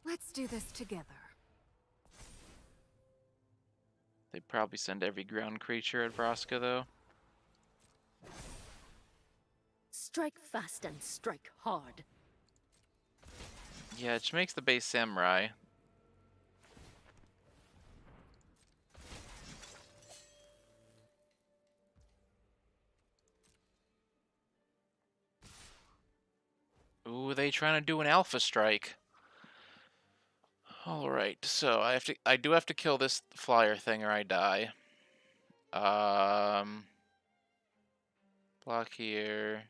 Let's do this together. They'd probably send every ground creature at Vraska, though. Strike fast and strike hard. Yeah, it makes the base Samurai. Ooh, they trying to do an Alpha Strike. Alright, so I do have to kill this flyer thing or I die. Block here.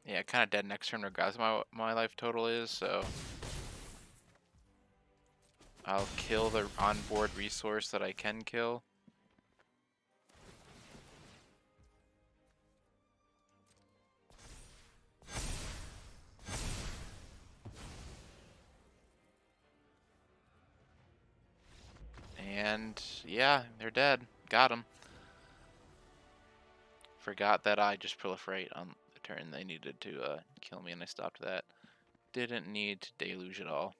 Yeah, kind of dead next turn regardless of my life total is, so I'll kill the onboard resource that I can kill. And yeah, they're dead. Got them. Forgot that I just proliferate on the turn they needed to kill me, and I stopped that. Didn't need to deluge at all.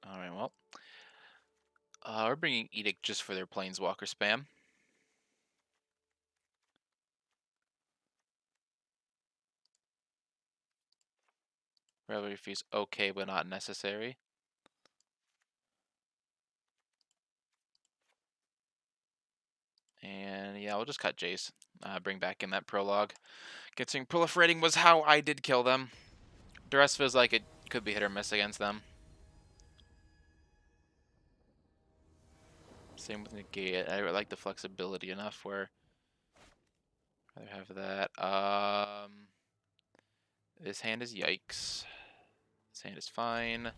Alright, well. We're bringing Edict just for their planeswalker spam. Revelry Feast okay, but not necessary. And yeah, we'll just cut Jace. Bring back in that prologue. Getting proliferating was how I did kill them. The rest feels like it could be hit or miss against them. Same with Negate. I like the flexibility enough where I have that. This hand is yikes. This hand is fine.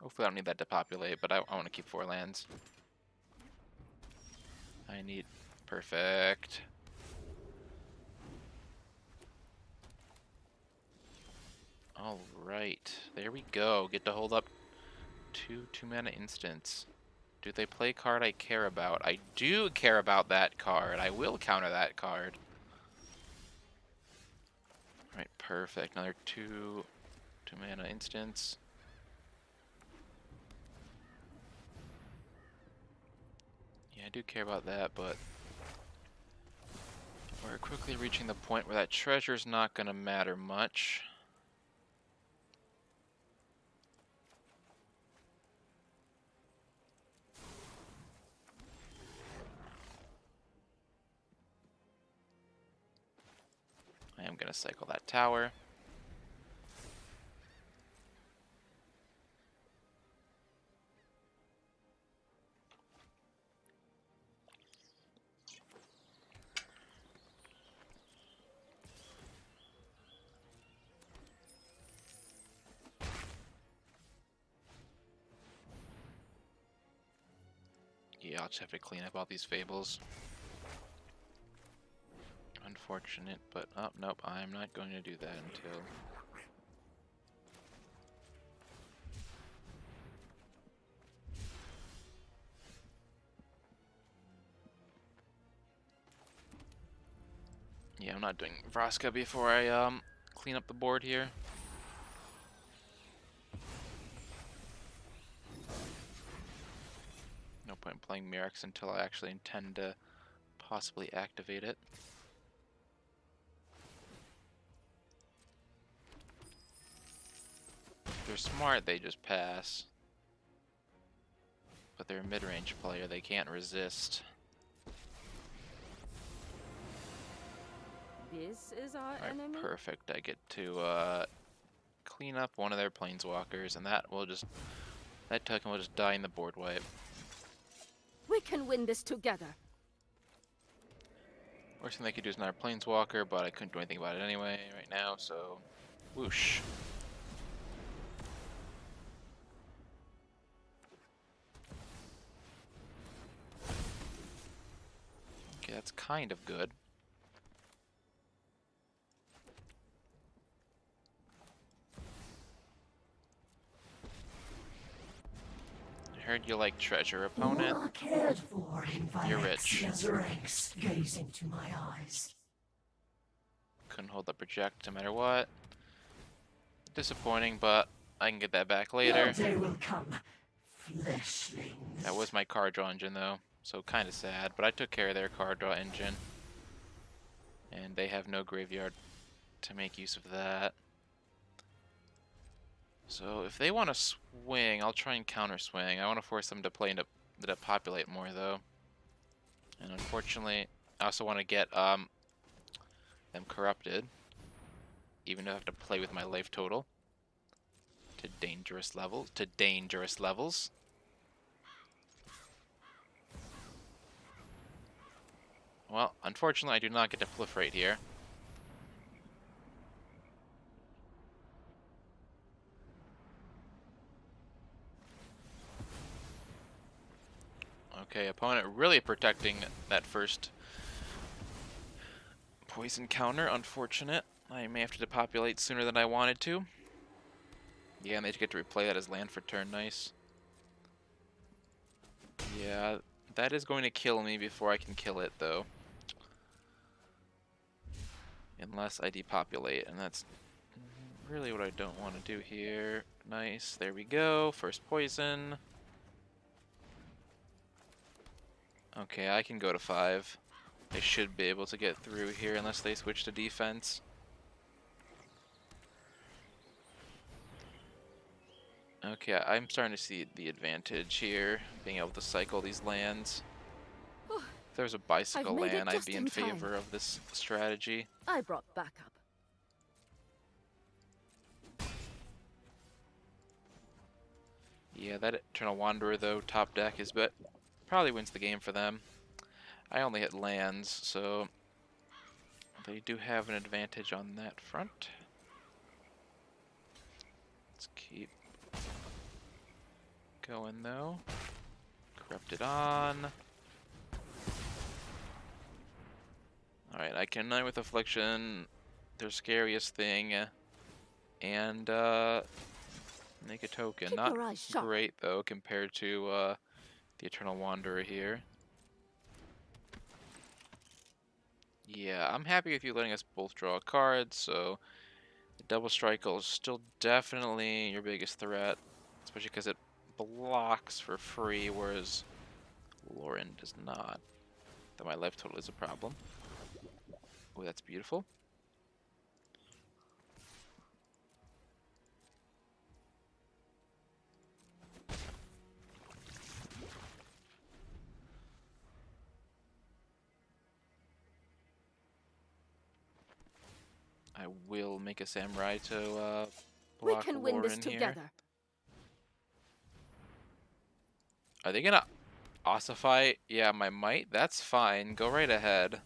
Hopefully I don't need that to populate, but I want to keep 4 lands. I need... Perfect. Alright, there we go. Get to hold up 2 2-mana instants. Do they play card I care about? I do care about that card. I will counter that card. Alright, perfect. Another 2 2-mana instants. Yeah, I do care about that, but we're quickly reaching the point where that treasure's not gonna matter much. I am gonna cycle that tower. Yeah, I'll just have to clean up all these fables. unfortunate, but oh, nope, I'm not going to do that until... Yeah, I'm not doing Vraska before I clean up the board here. No point playing Mirrex until I actually intend to possibly activate it. If they're smart, they just pass. But they're a mid-range player, they can't resist. This is our Alright, enemy? perfect. I get to clean up one of their planeswalkers, and that token will just die in the board wipe. We can win this together. Worst thing they could do is another planeswalker, but I couldn't do anything about it anyway right now, so whoosh. Okay, that's kind of good. I heard you like treasure, opponent. Not cared for in You're rich. Phyrexia's ranks. Gaze into my eyes. Couldn't hold the project no matter what. Disappointing, but I can get that back later. Your day will come, fleshlings. That was my card draw engine though, so kind of sad, but I took care of their card draw engine. And they have no graveyard to make use of that. So if they want to swing, I'll try and counter swing. I want to force them to play into to populate more though. And unfortunately, I also want to get them corrupted. Even though I have to play with my life total to dangerous levels. Well, unfortunately, I do not get to proliferate here. Okay, opponent really protecting that first poison counter. Unfortunate. I may have to depopulate sooner than I wanted to. Yeah, and they get to replay that as land for turn. Nice. Yeah, that is going to kill me before I can kill it, though. Unless I depopulate, and that's really what I don't want to do here. Nice, there we go. First poison. Okay, I can go to 5. They should be able to get through here unless they switch to defense. Okay, I'm starting to see the advantage here, being able to cycle these lands. If there was a bicycle I've made it land, I'd just be in in time. favor of this strategy. I brought backup. Yeah, that Eternal Wanderer, though, top deck is but probably wins the game for them. I only hit lands, so they do have an advantage on that front. Let's keep going, though. Corrupted on. Alright, I can Knight with Affliction, their scariest thing, and make a token. Keep Not your eyes sharp. great, though, compared to the Eternal Wanderer here. Yeah, I'm happy with you letting us both draw a card, so the Double Strike is still definitely your biggest threat, especially because it blocks for free, whereas Lauren does not. Though my life total is a problem. Oh, that's beautiful. I will make a samurai to We block can win this Lauren here. together. Are they gonna ossify? Yeah, my might? That's fine. Go right ahead.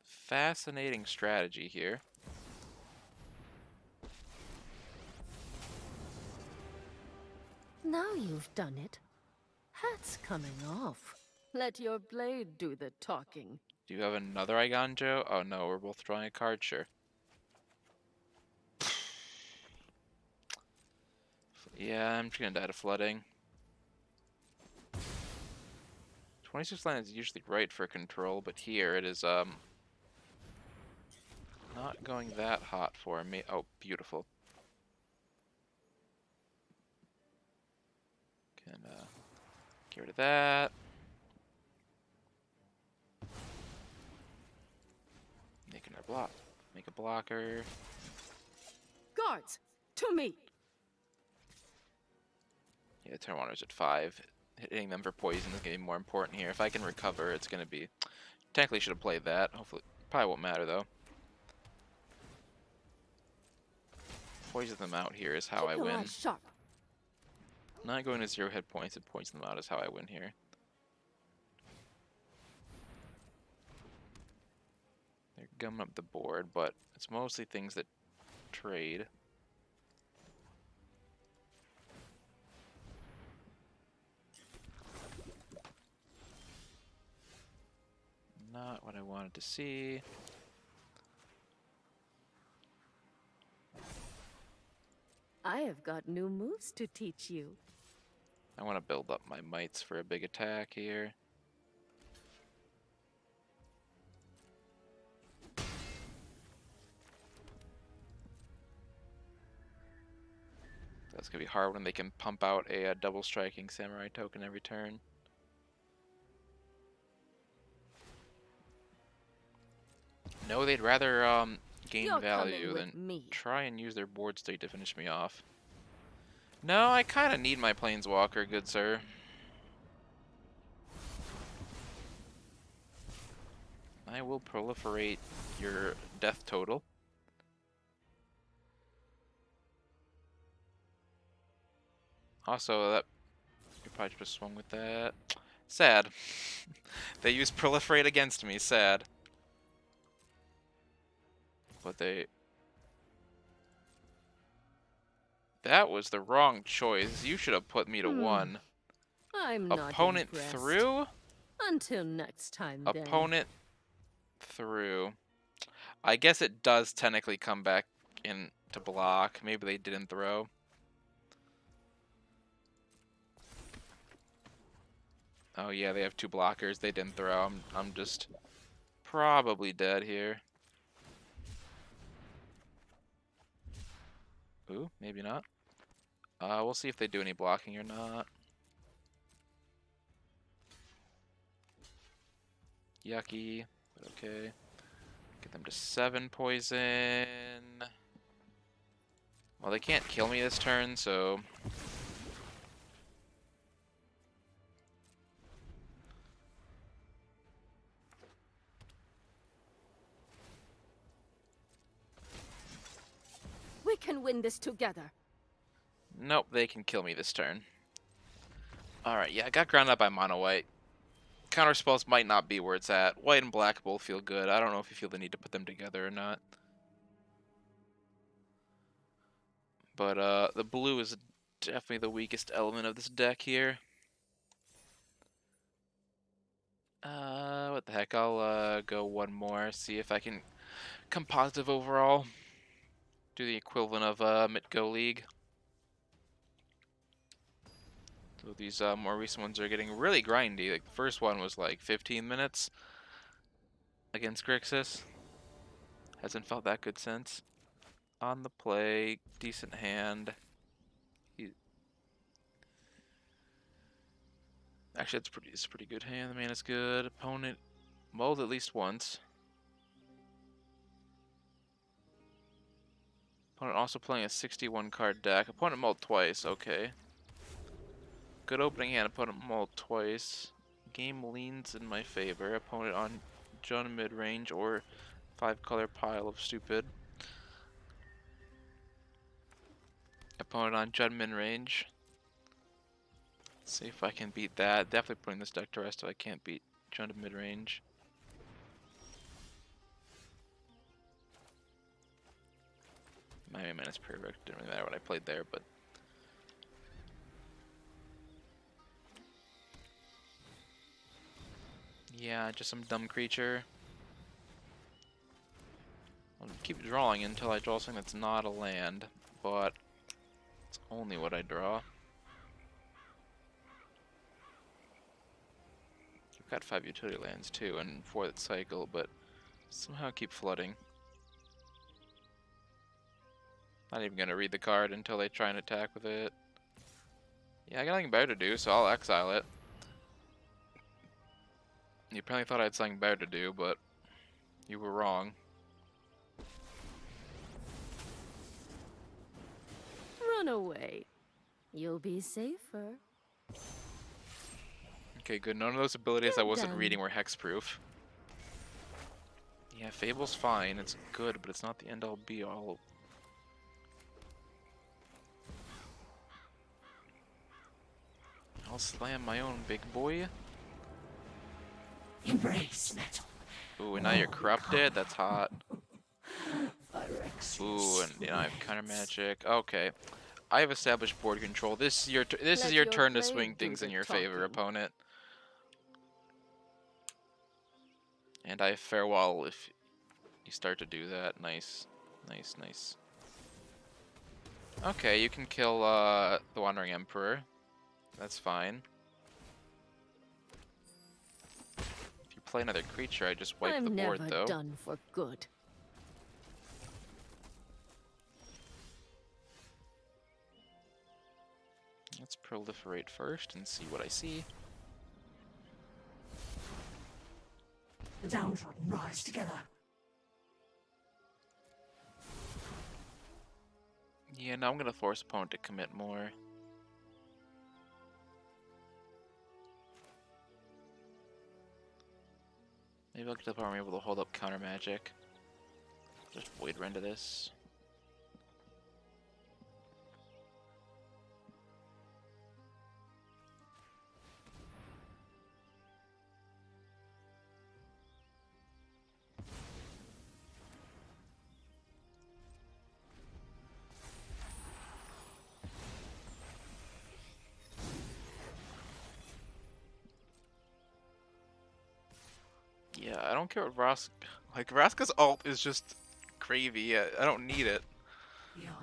Fascinating strategy here. Now you've done it. Hat's coming off. Let your blade do the talking. Do you have another Iganjo? Oh no, we're both drawing a card, sure. Yeah, I'm just gonna die to flooding. 26 land is usually right for control, but here it is not going that hot for me. Oh, beautiful. Can get rid of that. Make another block. Make a blocker. Guards, to me. Yeah, turn one is at 5. Hitting them for poison is gonna be more important here. If I can recover, it's gonna be. Technically, should have played that. Hopefully, probably won't matter though. Poison them out here is how Keep I your win. eyes sharp. Not going to 0 hit points and poison them out is how I win here. They're gumming up the board, but it's mostly things that trade. Not what I wanted to see. I have got new moves to teach you. I want to build up my mites for a big attack here. That's going to be hard when they can pump out a double striking samurai token every turn. No, they'd rather gain You're value coming than with me. try and use their board state to finish me off. No, I kind of need my planeswalker, good sir. I will proliferate your death total. Also, that you probably just swung with that. Sad. They used proliferate against me. Sad. But they. That was the wrong choice. You should have put me to 1. I'm not Opponent impressed. through. Until next time, then. Opponent through. I guess it does technically come back in to block. Maybe they didn't throw. Oh yeah, they have 2 blockers. They didn't throw. I'm just probably dead here. Ooh, maybe not. We'll see if they do any blocking or not. Yucky, but okay. Get them to 7 poison. Well, they can't kill me this turn, so... We can win this together. Nope, they can kill me this turn. Alright, yeah, I got grounded up by mono white. Counter spells might not be where it's at. White and black both feel good. I don't know if you feel the need to put them together or not. But the blue is definitely the weakest element of this deck here. What the heck? I'll go one more, see if I can come positive overall. Do the equivalent of Mid-Go League. So these more recent ones are getting really grindy. Like the first one was like 15 minutes against Grixis. Hasn't felt that good since. On the play, decent hand. Actually, it's a pretty good hand. The mana's good. Opponent mulled at least once. Opponent also playing a 61 card deck. Opponent mulled twice. Okay. Good opening hand. Opponent mulled twice. Game leans in my favor. Opponent on Jun mid range or 5-color pile of stupid. Opponent on Jun mid range. See if I can beat that. Definitely putting this deck to rest if I can't beat Jun mid range. My minute's perfect. Didn't really matter what I played there, but. Yeah, just some dumb creature. I'll keep drawing until I draw something that's not a land, but it's only what I draw. You've got 5 utility lands too, and 4 that cycle, but somehow keep flooding. Not even gonna read the card until they try and attack with it. Yeah, I got nothing better to do, so I'll exile it. You apparently thought I had something better to do, but you were wrong. Run away. You'll be safer. Okay, good. None of those abilities I You're wasn't done. reading were hexproof. Yeah, Fable's fine. It's good, but it's not the end-all be-all. I'll slam my own big boy. Embrace metal. Ooh, and now you're corrupted. That's hot. Phyrexian Ooh, and you know, I have counter spreads. magic. Okay, I have established board control. This is your Let your your turn to play swing do things the in your favor, talking. opponent. And I farewell if you start to do that. Nice, nice, nice. Okay, you can kill the Wandering Emperor. That's fine. If you play another creature, I just wipe the I'm board, never though. done for good. Let's proliferate first and see what I see. The downtrodden rise together. Yeah, now I'm gonna force opponent to commit more. Maybe I'll get to the point where I'm able to hold up counter magic. Just void render this. Yeah, I don't care what like, Vraska's ult is just gravy. I don't need it.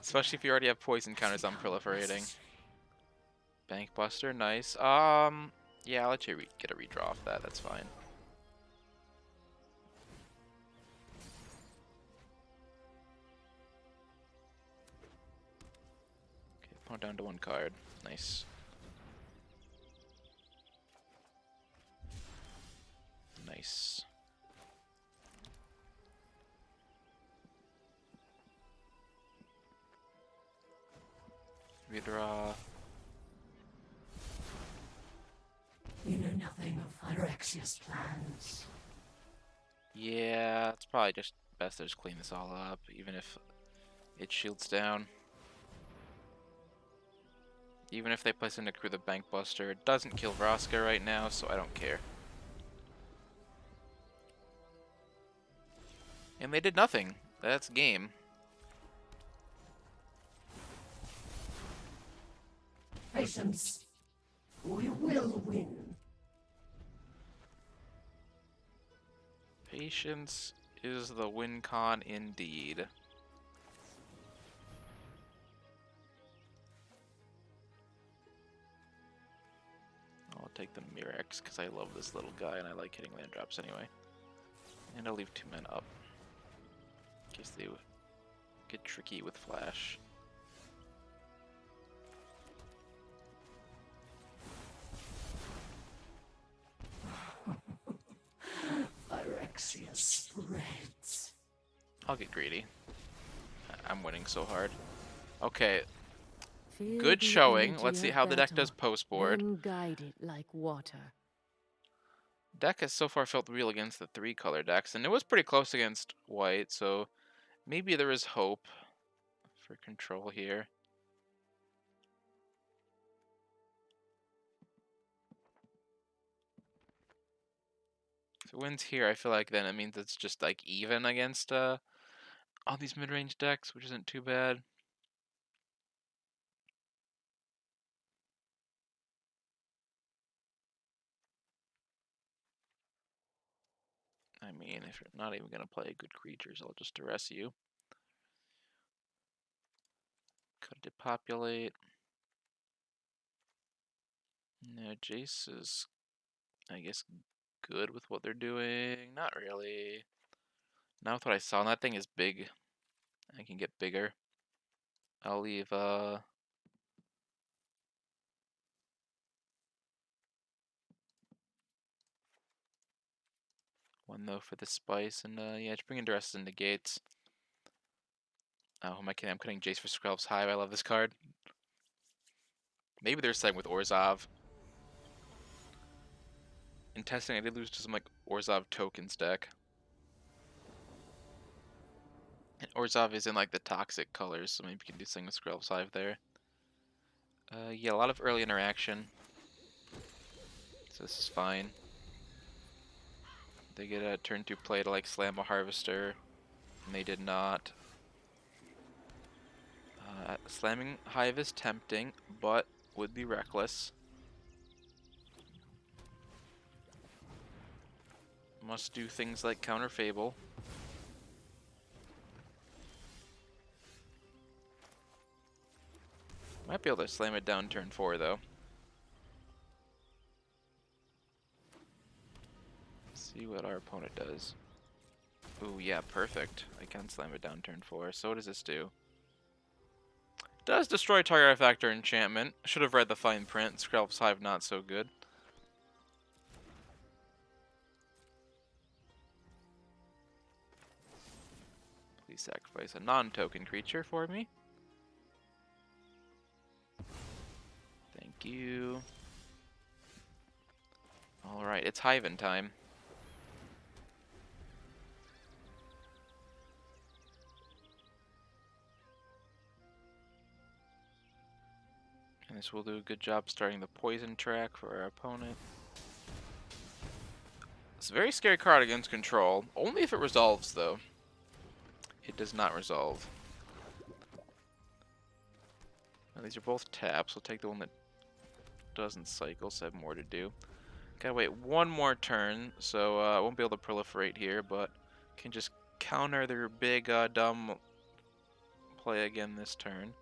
Especially if you already have poison counters on proliferating. Bankbuster, nice. Yeah, I'll let you get a redraw off that. That's fine. Okay, opponent down to 1 card. Nice. Nice. Redraw. You know nothing of Phyrexia's plans. Yeah, it's probably just best to just clean this all up, even if it shields down. Even if they place in a crew the Bankbuster, it doesn't kill Vraska right now, so I don't care. And they did nothing. That's game. Patience. We will win. Patience is the win con indeed. I'll take the Mirex because I love this little guy and I like hitting land drops anyway. And I'll leave 2 men up. In case they get tricky with flash. Phyrexia spreads. I'll get greedy. I'm winning so hard. Okay, Feel good the showing. energy Let's see of how the deck battle, does post board. then guide it like water. Deck has so far felt real against the 3-color decks, and it was pretty close against white, so maybe there is hope for control here. If it wins here, I feel like then it means it's just like even against all these mid-range decks, which isn't too bad. I mean, if you're not even going to play good creatures, I'll just arrest you. Could depopulate. No, Jace is, I guess, good with what they're doing. Not really. Now with what I saw, that thing is big. I can get bigger. I'll leave, one though for the spice, and yeah, just bringing Dress into gates. Oh, who am I kidding? I'm cutting Jace for Skrelv's Hive. I love this card. Maybe they're siding with Orzhov. In testing, I did lose to some like Orzhov tokens deck. And Orzhov is in like the toxic colors, so maybe you can do something with Skrelv's Hive there. Yeah, a lot of early interaction. So this is fine. They get a turn 2 play to like slam a Harvester, and they did not. Slamming Hive is tempting, but would be reckless. Must do things like counter Fable. Might be able to slam it down turn 4 though. See what our opponent does. Ooh, yeah, perfect. I can slam it down turn 4. So what does this do? Does destroy target artifact or enchantment. Should have read the fine print. Skrelv's Hive not so good. Please sacrifice a non-token creature for me. Thank you. Alright, it's Hiven time. And this will do a good job starting the poison track for our opponent. It's a very scary card against control. Only if it resolves, though. It does not resolve. Now, these are both taps. We'll take the one that doesn't cycle, so I have more to do. Gotta wait one more turn, so I won't be able to proliferate here, but can just counter their big, dumb play again this turn.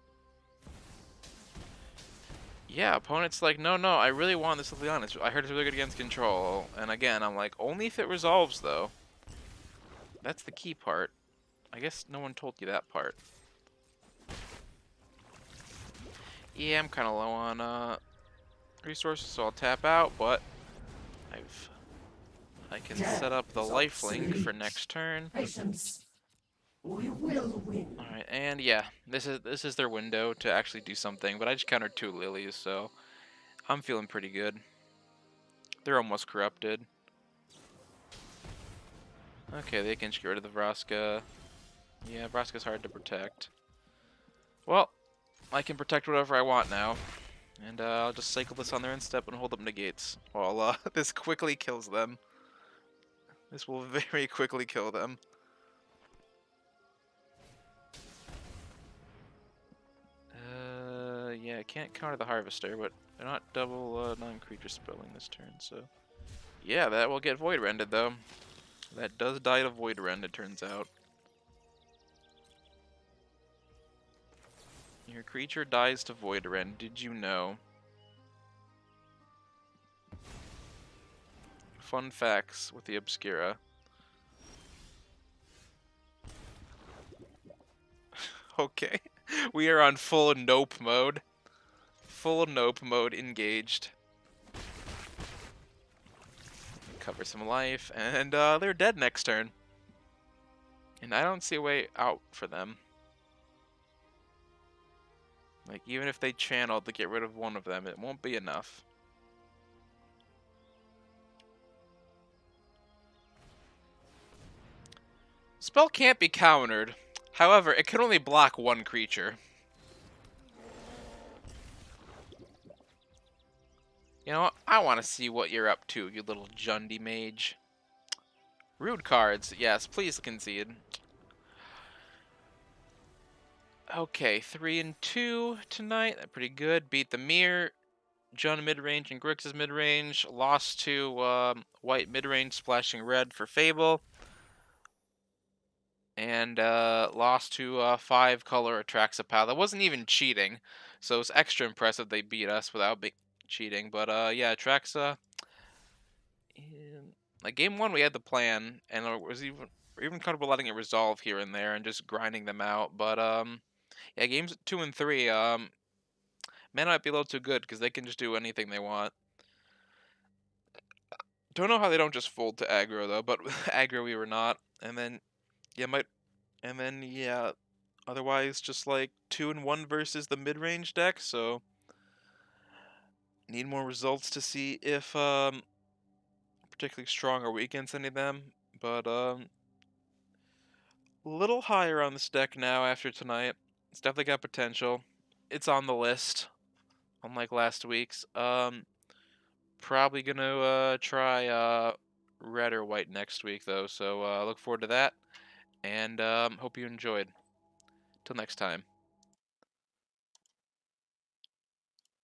Yeah, opponent's like, no, I really want this Leon. I heard it's really good against control. And again, I'm like, only if it resolves, though. That's the key part. I guess no one told you that part. Yeah, I'm kind of low on resources, so I'll tap out, but I can set up the lifelink for next turn. Patience. We will win. Alright, and yeah, this is their window to actually do something, but I just countered 2 lilies, so I'm feeling pretty good. They're almost corrupted. Okay, they can just get rid of the Vraska. Yeah, Vraska's hard to protect. Well, I can protect whatever I want now. And I'll just cycle this on their end step and hold up negates. While this quickly kills them. This will very quickly kill them. Yeah, I can't counter the Harvester, but they're not double non-creature spelling this turn, so... Yeah, that will get Void Rended, though. That does die to Void Rend, it turns out. Your creature dies to Void Rend, did you know? Fun facts with the Obscura. Okay, we are on full nope mode. Full nope mode engaged. Cover some life, and they're dead next turn. And I don't see a way out for them. Like, even if they channeled to get rid of one of them, it won't be enough. Spell can't be countered. However, it can only block one creature. You know what? I want to see what you're up to, you little Jundi mage. Rude cards. Yes, please concede. Okay, 3 and 2 tonight. That's pretty good. Beat the Mirror. Jund mid-range and Grixis mid-range. Lost to white mid-range, splashing red for Fable. and lost to 5-color Atraxapal. That wasn't even cheating, so it's extra impressive they beat us without cheating. But yeah, Atraxa. Like game 1, we had the plan, and it was even comfortable letting it resolve here and there and just grinding them out. But yeah, games 2 and 3, mana might be a little too good because they can just do anything they want. Don't know how they don't just fold to aggro though, but with aggro we were not. And then yeah, yeah, otherwise just like 2 and 1 versus the mid-range deck, so need more results to see if particularly strong or weak against any of them. But a little higher on this deck now after tonight. It's definitely got potential. It's on the list, unlike last week's. Probably gonna try red or white next week though, so look forward to that. And hope you enjoyed. Till next time.